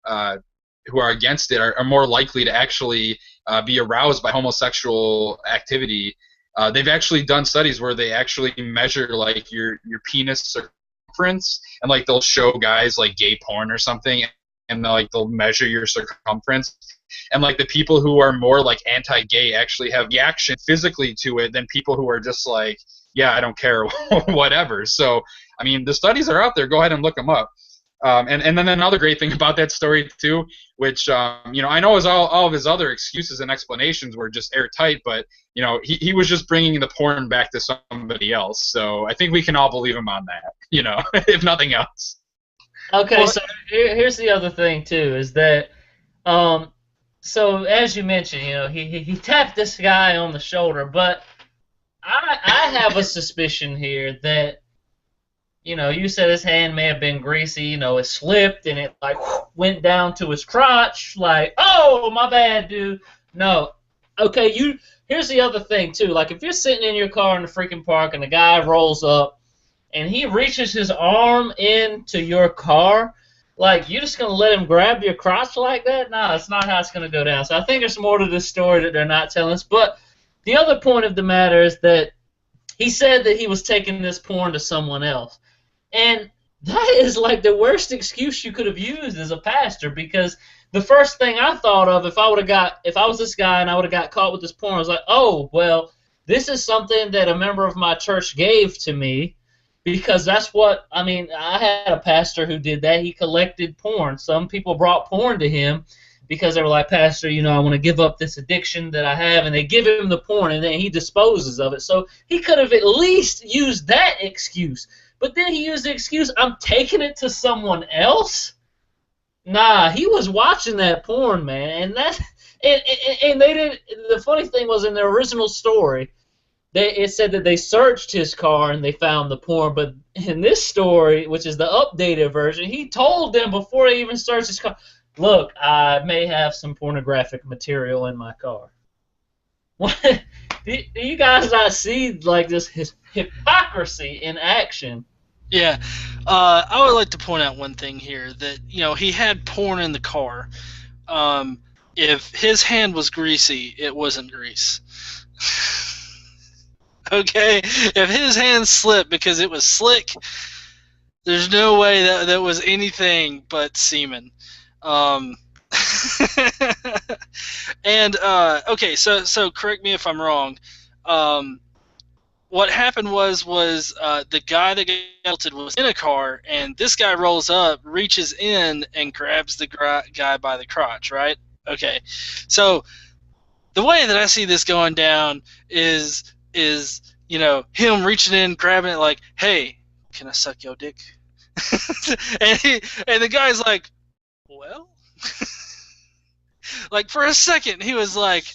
are against it are more likely to actually be aroused by homosexual activity. They've actually done studies where they actually measure your penis circumference, and they'll show guys gay porn or something, and they'll measure your circumference. And the people who are more anti-gay actually have reaction physically to it than people who are just yeah, I don't care, whatever. So the studies are out there. Go ahead and look them up. And then another great thing about that story too, which I know all of his other excuses and explanations were just airtight, but he was just bringing the porn back to somebody else. So I think we can all believe him on that, if nothing else. Okay, so here's the other thing too, is that so as you mentioned, he tapped this guy on the shoulder, but I have a suspicion here that you said his hand may have been greasy, it slipped and it went down to his crotch, oh, my bad, dude. No. Okay, here's the other thing too, if you're sitting in your car in the freaking park and the guy rolls up and he reaches his arm into your car, you're just going to let him grab your crotch like that? No, that's not how it's going to go down. So I think there's more to this story that they're not telling us. But the other point of the matter is that he said that he was taking this porn to someone else. And that is the worst excuse you could have used as a pastor, because the first thing I thought of if I was this guy and I would have got caught with this porn, I was oh, well, this is something that a member of my church gave to me. Because that's what, I had a pastor who did that. He collected porn. Some people brought porn to him because they were like, Pastor, I want to give up this addiction that I have. And they give him the porn, and then he disposes of it. So he could have at least used that excuse. But then he used the excuse, I'm taking it to someone else? Nah, he was watching that porn, man, and that and they did. The funny thing was in the original story, it said that they searched his car and they found the porn, but in this story, which is the updated version, he told them before they even searched his car, "Look, I may have some pornographic material in my car." What? Do you guys not see like this hypocrisy in action? Yeah, I would like to point out one thing here that he had porn in the car. If his hand was greasy, it wasn't grease. Okay, if his hand slipped because it was slick, there's no way that was anything but semen. And okay, so correct me if I'm wrong. What happened was the guy that got assaulted was in a car, and this guy rolls up, reaches in, and grabs the guy by the crotch, right? Okay, so the way that I see this going down is him reaching in, grabbing it, like, "Hey, can I suck your dick?" and the guy's like, "Well," like for a second he was like,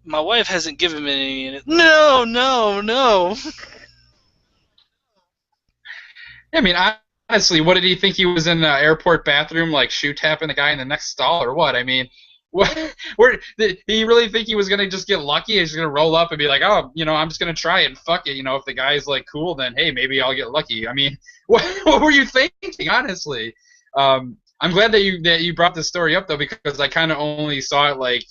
my wife hasn't given me any. No. I mean, honestly, what did he think he was in the airport bathroom, like shoe tapping the guy in the next stall, or what? I mean, where did he really think he was gonna just get lucky? He's gonna roll up and be like, "Oh, I'm just gonna try it and fuck it. If the guy's like cool, then hey, maybe I'll get lucky." I mean, what were you thinking, honestly? I'm glad that you brought this story up though, because I kind of only saw it like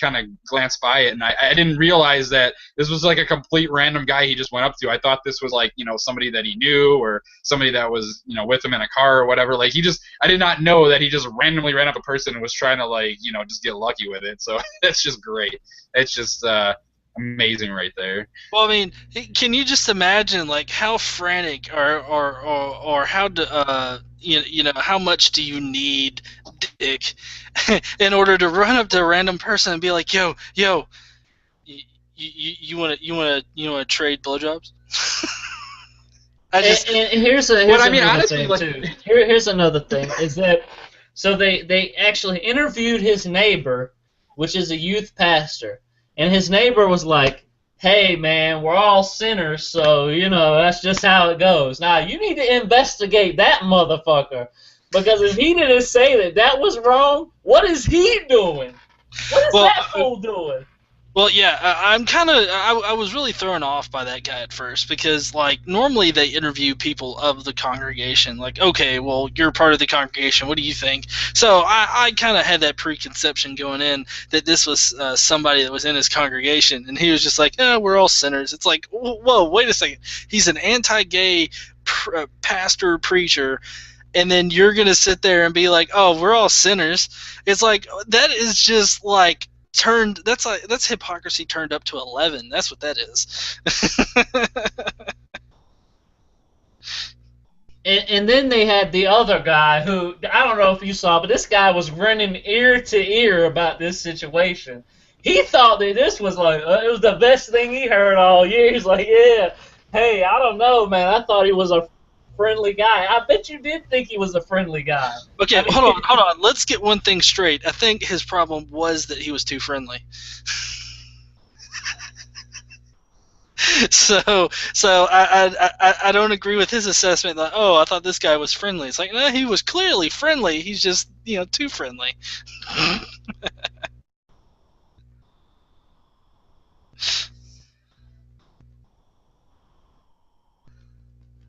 kind of glanced by it, and I didn't realize that this was like a complete random guy he just went up to. I thought this was like somebody that he knew, or somebody that was with him in a car or whatever. Like I did not know that he just randomly ran up a person and was trying to like just get lucky with it. So that's just great. It's just amazing right there. Well, I mean, can you just imagine like how frantic or how how much do you need dick in order to run up to a random person and be like, "Yo, you want to trade blowjobs?" And here's another thing too. Here's another thing is that so they actually interviewed his neighbor, which is a youth pastor. And his neighbor was like, "Hey, man, we're all sinners, so, that's just how it goes. Now, you need to investigate that motherfucker, because if he didn't say that was wrong, what is he doing? What is that fool doing?" Well, yeah, I was really thrown off by that guy at first, because, like, normally they interview people of the congregation, like, "Okay, well, you're part of the congregation, what do you think?" So I kind of had that preconception going in that this was somebody that was in his congregation, and he was just like, "We're all sinners." It's like, whoa, wait a second. He's an anti-gay pastor, preacher, and then you're going to sit there and be like, "Oh, we're all sinners." It's like, that is just like, that's hypocrisy turned up to 11. That's what that is. And then they had the other guy who, I don't know if you saw, but this guy was grinning ear to ear about this situation. He thought that this was like, it was the best thing he heard all year. He's like, "Yeah, hey, I don't know, man. I thought he was a friendly guy." I bet you did think he was a friendly guy. Okay, hold on. Let's get one thing straight. I think his problem was that he was too friendly. So I don't agree with his assessment that, "Oh, I thought this guy was friendly." It's like, no, he was clearly friendly. He's just too friendly.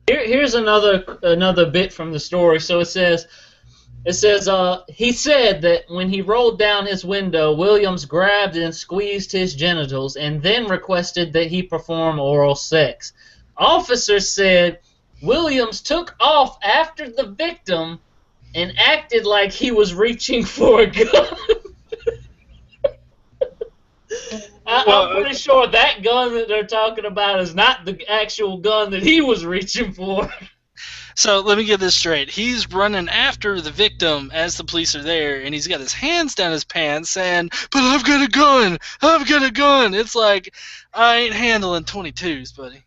Here's another bit from the story. So it says, he said that when he rolled down his window, Williams grabbed and squeezed his genitals and then requested that he perform oral sex. Officers said Williams took off after the victim and acted like he was reaching for a gun. I'm pretty sure that gun that they're talking about is not the actual gun that he was reaching for. So let me get this straight. He's running after the victim as the police are there, and he's got his hands down his pants saying, "But I've got a gun! I've got a gun!" It's like, I ain't handling 22s, buddy.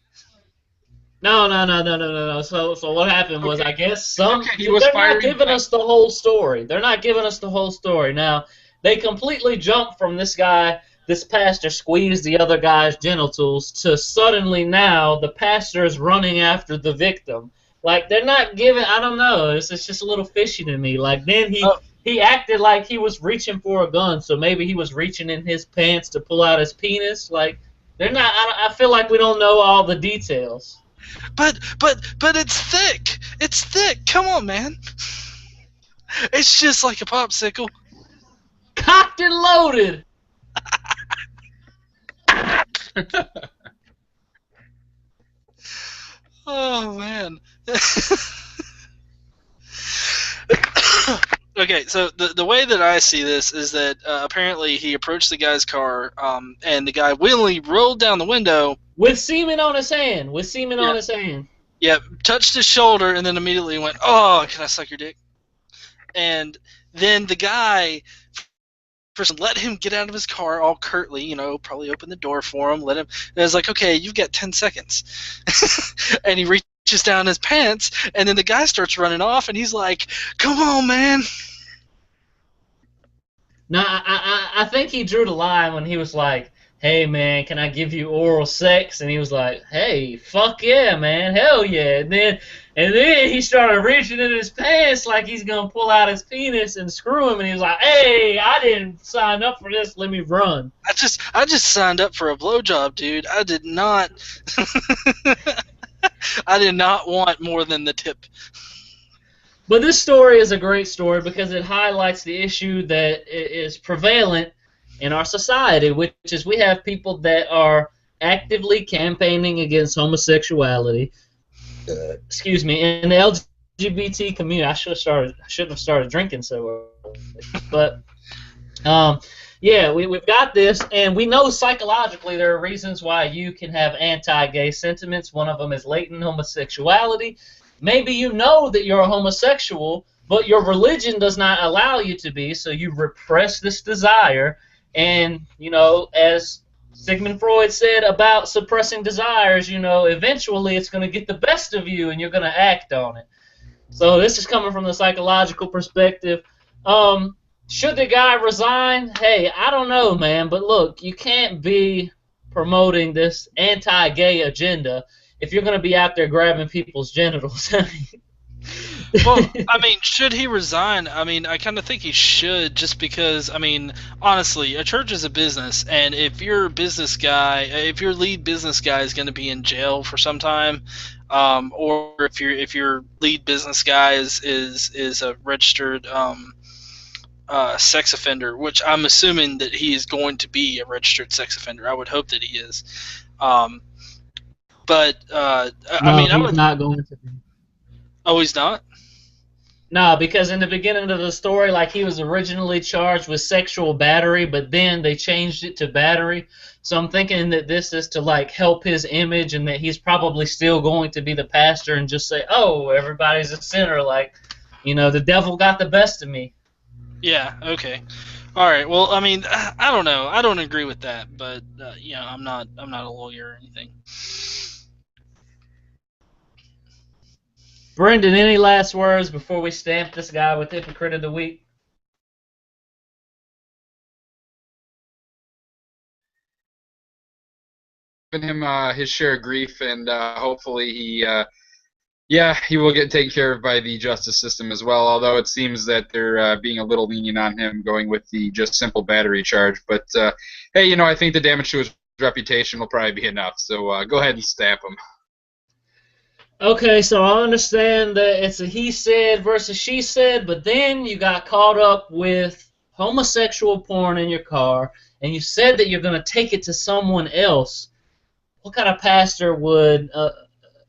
No. So what happened was, Okay. I guess Okay, he was they're not firing giving back. us the whole story. They're not giving us the whole story. Now, they completely jump from this pastor squeezed the other guy's genitals to suddenly now the pastor is running after the victim. Like, they're not giving, I don't know, it's just a little fishy to me. Like, then Oh, he acted like he was reaching for a gun, so maybe he was reaching in his pants to pull out his penis. Like, they're not, I feel like we don't know all the details. but it's thick. It's thick. Come on, man. It's just like a popsicle. Cocked and loaded. Oh man. Okay, so the way that I see this is that apparently he approached the guy's car, and the guy willingly rolled down the window. With semen on his hand. Yeah. Yeah, touched his shoulder, and then immediately went, "Oh, can I suck your dick?" And then the guy first let him get out of his car all curtly, probably opened the door for him, let him. And I was like, "Okay, you've got 10 seconds," and he reaches down his pants, and then the guy starts running off, and he's like, "Come on, man." No, I think he drew the line when he was like, "Hey man, can I give you oral sex?" And he was like, "Hey, fuck yeah, man, hell yeah!" And then he started reaching in his pants like he's gonna pull out his penis and screw him. And he was like, "Hey, I didn't sign up for this. Let me run." I just signed up for a blowjob, dude. I did not. I did not want more than the tip. But this story is a great story because it highlights the issue that is prevalent in our society, which is we have people that are actively campaigning against homosexuality. Excuse me, in the LGBT community. I shouldn't have started drinking so early. But yeah, we've got this, and we know psychologically there are reasons why you can have anti-gay sentiments. One of them is latent homosexuality. Maybe you know that you're a homosexual, but your religion does not allow you to be, so you repress this desire. And, as Sigmund Freud said about suppressing desires, eventually it's going to get the best of you and you're going to act on it. So this is coming from the psychological perspective. Should the guy resign? Hey, I don't know, man, but look, you can't be promoting this anti-gay agenda if you're going to be out there grabbing people's genitals. Well, I mean, should he resign? I mean, I kind of think he should, just because, I mean, honestly, a church is a business, and if your business guy, if your lead business guy is going to be in jail for some time, or if your lead business guy is a registered sex offender, which I'm assuming that he is going to be a registered sex offender. I would hope that he is. But I mean, he's not going to be. Oh, he's not? No, because in the beginning of the story, like, he was originally charged with sexual battery, but then they changed it to battery. So I'm thinking that this is to, like, help his image, and that he's probably still going to be the pastor and just say, "Oh, everybody's a sinner. Like, the devil got the best of me." Yeah. Okay. All right. Well, I mean, I don't know. I don't agree with that, but I'm not a lawyer or anything. Brendan, any last words before we stamp this guy with Hypocrite of the Week? Giving him his share of grief, and hopefully he will get taken care of by the justice system as well. Although it seems that they're being a little lenient on him, going with the just simple battery charge. But hey, I think the damage to his reputation will probably be enough. So go ahead and stamp him. Okay, so I understand that it's a he said versus she said, but then you got caught up with homosexual porn in your car, and you said that you're going to take it to someone else. What kind of pastor would,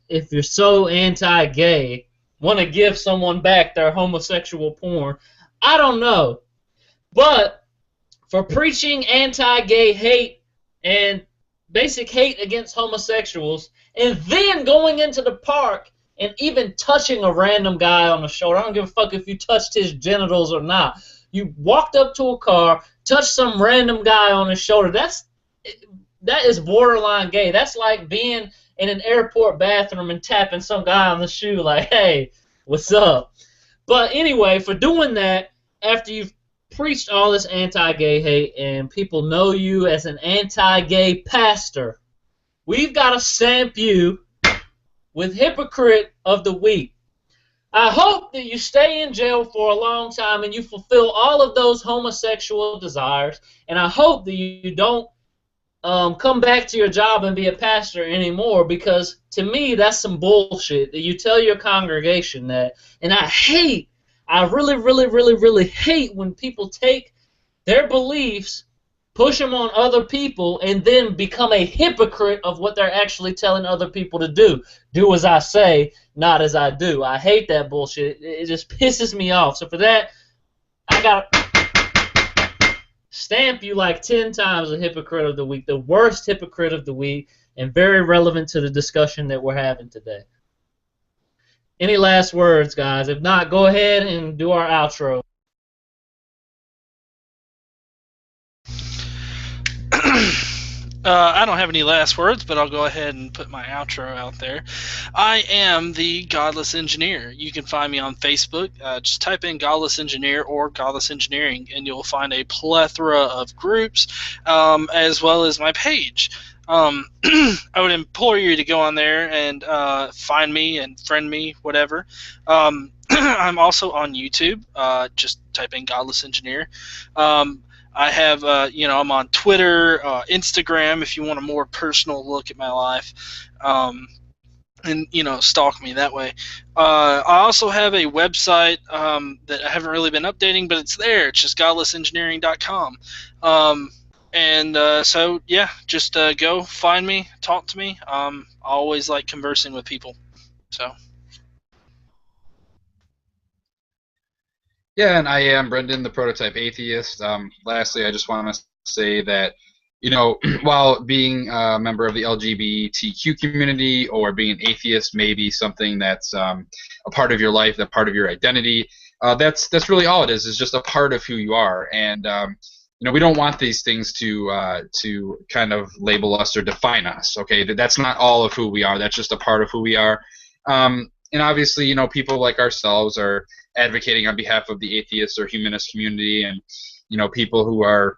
if you're so anti-gay, want to give someone back their homosexual porn? I don't know. But for preaching anti-gay hate and basic hate against homosexuals, and then going into the park and even touching a random guy on the shoulder. I don't give a fuck if you touched his genitals or not. You walked up to a car, touched some random guy on his shoulder. That is borderline gay. That's like being in an airport bathroom and tapping some guy on the shoe like, hey, what's up? But anyway, for doing that, after you've preached all this anti-gay hate and people know you as an anti-gay pastor, we've got to stamp you with Hypocrite of the Week. I hope that you stay in jail for a long time and you fulfill all of those homosexual desires, and I hope that you don't come back to your job and be a pastor anymore, because to me that's some bullshit that you tell your congregation that. And I really, really, really, really hate when people take their beliefs, push them on other people, and then become a hypocrite of what they're actually telling other people to do. Do as I say, not as I do. I hate that bullshit. It just pisses me off. So for that, I got to stamp you like 10 times a Hypocrite of the Week, the worst Hypocrite of the Week, and very relevant to the discussion that we're having today. Any last words, guys? If not, go ahead and do our outro. I don't have any last words, but I'll go ahead and put my outro out there. I am the Godless Engineer. You can find me on Facebook. Just type in Godless Engineer or Godless Engineering, and you'll find a plethora of groups, as well as my page. I would implore you to go on there and find me and friend me, whatever. I'm also on YouTube. Just type in Godless Engineer. I have, I'm on Twitter, Instagram, if you want a more personal look at my life, and, stalk me that way. I also have a website that I haven't really been updating, but it's there. It's just godlessengineering.com. So, yeah, just go find me, talk to me. I always like conversing with people. So. Yeah, and I am Brendan, the Prototype Atheist. Lastly, I just want to say that, while being a member of the LGBTQ community or being an atheist may be something that's a part of your life, that part of your identity, that's really all it is just a part of who you are. And we don't want these things to kind of label us or define us. Okay, that's not all of who we are. That's just a part of who we are. And obviously, people like ourselves are advocating on behalf of the atheist or humanist community, and people who are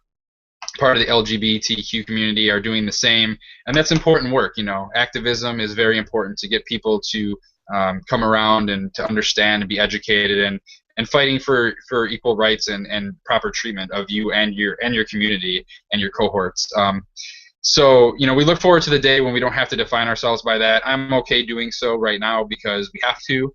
part of the LGBTQ community are doing the same, and that's important work. Activism is very important to get people to come around and to understand and be educated, and fighting for equal rights and proper treatment of you and your community and your cohorts. So, we look forward to the day when we don't have to define ourselves by that. I'm okay doing so right now because we have to,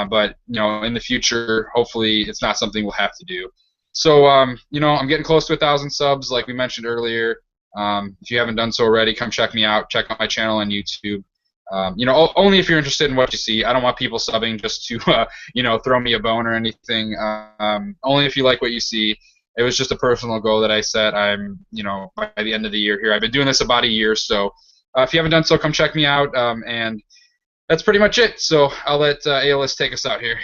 but, in the future, hopefully it's not something we'll have to do. So, I'm getting close to 1,000 subs, like we mentioned earlier. If you haven't done so already, come check me out. Check out my channel on YouTube. Only if you're interested in what you see. I don't want people subbing just to, throw me a bone or anything. Only if you like what you see. It was just a personal goal that I set. I'm, by the end of the year here. I've been doing this about a year, so if you haven't done so, come check me out. And that's pretty much it. So I'll let Aeolus take us out here.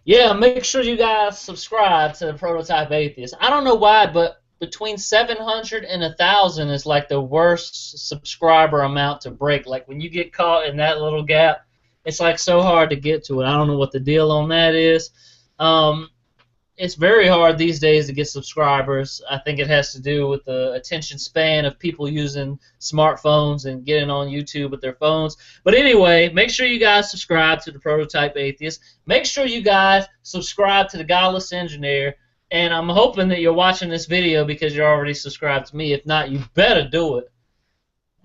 Yeah, make sure you guys subscribe to the Prototype Atheist. I don't know why, but between 700 and 1,000 is like the worst subscriber amount to break. Like when you get caught in that little gap, it's like so hard to get to it. I don't know what the deal on that is. It's very hard these days to get subscribers. I think it has to do with the attention span of people using smartphones and getting on YouTube with their phones. But anyway, make sure you guys subscribe to the Prototype Atheist. Make sure you guys subscribe to the Godless Engineer. And I'm hoping that you're watching this video because you're already subscribed to me. If not, you better do it.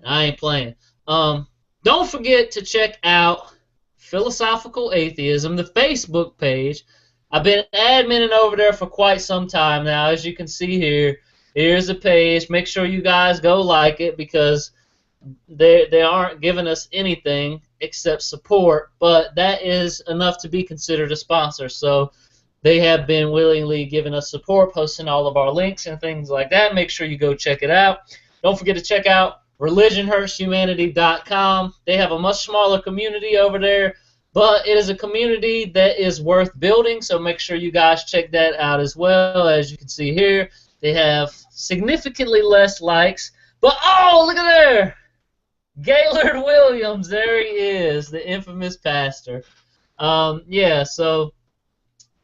I ain't playing. Don't forget to check out Philosophical Atheism, the Facebook page. I've been adminning over there for quite some time now. As you can see here, here's the page. Make sure you guys go like it because they aren't giving us anything except support, but that is enough to be considered a sponsor. So they have been willingly giving us support, posting all of our links and things like that. Make sure you go check it out. Don't forget to check out religionhurtshumanity.com. They have a much smaller community over there, but it is a community that is worth building, so make sure you guys check that out as well. As you can see here, they have significantly less likes, but oh, look at there! Gaylord Williams, there he is, the infamous pastor. Yeah, so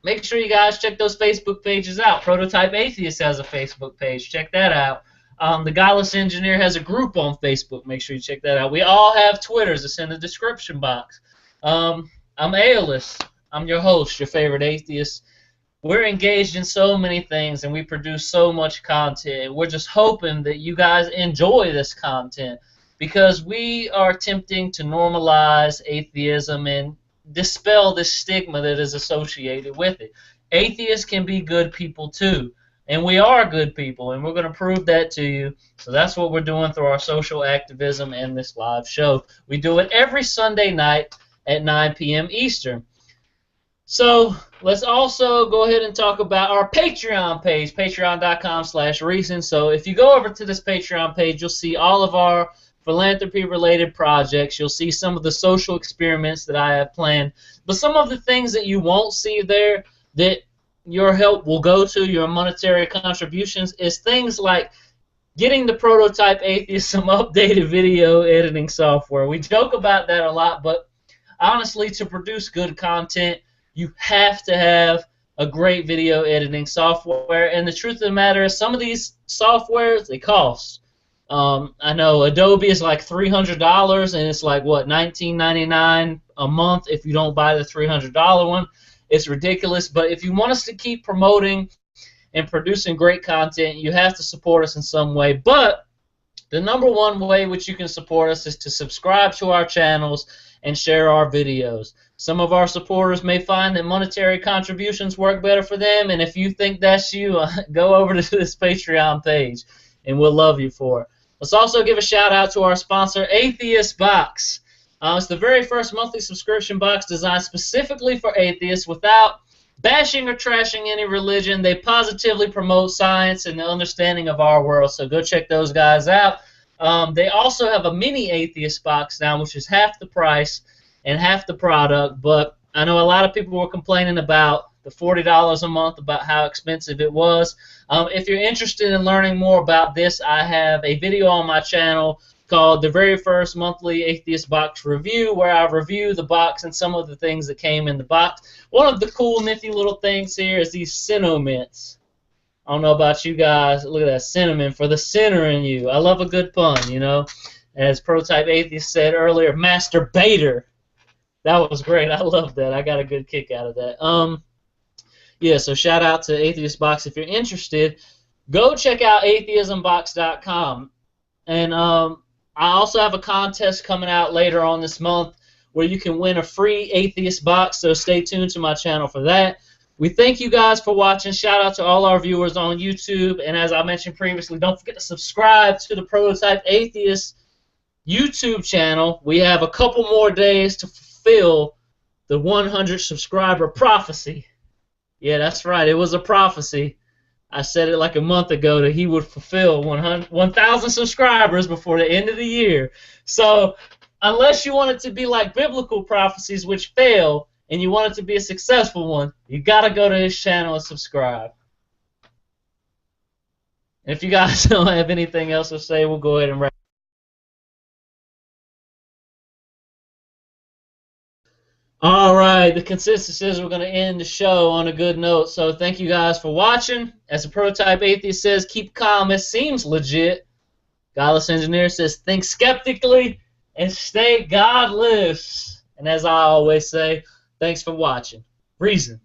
make sure you guys check those Facebook pages out. Prototype Atheist has a Facebook page. Check that out. The Godless Engineer has a group on Facebook. Make sure you check that out. We all have Twitters. It's in the description box. I'm Aeolus. I'm your host, your favorite atheist. We're engaged in so many things, and we produce so much content. We're just hoping that you guys enjoy this content, because we are attempting to normalize atheism and dispel this stigma that is associated with it. Atheists can be good people too, and we are good people, and we're going to prove that to you. So that's what we're doing through our social activism and this live show. We do it every Sunday night at 9 p.m. Eastern. So let's also go ahead and talk about our Patreon page, patreon.com/reason. So if you go over to this Patreon page, you'll see all of our philanthropy-related projects. You'll see some of the social experiments that I have planned. But some of the things that you won't see there that your help will go to, your monetary contributions, is things like getting the Prototype Atheist some updated video editing software. We joke about that a lot, but honestly, to produce good content, you have to have a great video editing software. And the truth of the matter is, some of these softwares, they cost. I know Adobe is like $300, and it's like, what, $19.99 a month if you don't buy the $300 one. It's ridiculous. But if you want us to keep promoting and producing great content, you have to support us in some way. But the number one way which you can support us is to subscribe to our channels and share our videos. Some of our supporters may find that monetary contributions work better for them, and if you think that's you, go over to this Patreon page, and we'll love you for it. Let's also give a shout out to our sponsor, Atheist Box. It's the very first monthly subscription box designed specifically for atheists without bashing or trashing any religion. They positively promote science and the understanding of our world, so go check those guys out. They also have a mini Atheist box now, which is half the price and half the product, but I know a lot of people were complaining about the $40 a month, about how expensive it was. If you're interested in learning more about this, I have a video on my channel called The Very First Monthly Atheist Box Review, where I review the box and some of the things that came in the box. One of the cool, nifty little things here is these Cinnamons. I don't know about you guys. Look at that, cinnamon for the sinner in you. I love a good pun, you know. As Prototype Atheist said earlier, masturbator. That was great. I love that. I got a good kick out of that. Yeah, so shout out to Atheist Box. If you're interested, go check out atheismbox.com. And I also have a contest coming out later on this month where you can win a free Atheist Box, so stay tuned to my channel for that. We thank you guys for watching. Shout out to all our viewers on YouTube. And as I mentioned previously, don't forget to subscribe to the Prototype Atheist YouTube channel. We have a couple more days to fulfill the 100 subscriber prophecy. Yeah, that's right. It was a prophecy. I said it like a month ago that he would fulfill 1,000 subscribers before the end of the year. So unless you want it to be like biblical prophecies which fail, and you want it to be a successful one, you got to go to his channel and subscribe. And if you guys don't have anything else to say, we'll go ahead and wrap. All right, the consensus is we're going to end the show on a good note. So thank you guys for watching. As the Prototype Atheist says, keep calm. It seems legit. Godless Engineer says, think skeptically and stay godless. And as I always say, thanks for watching. Reason.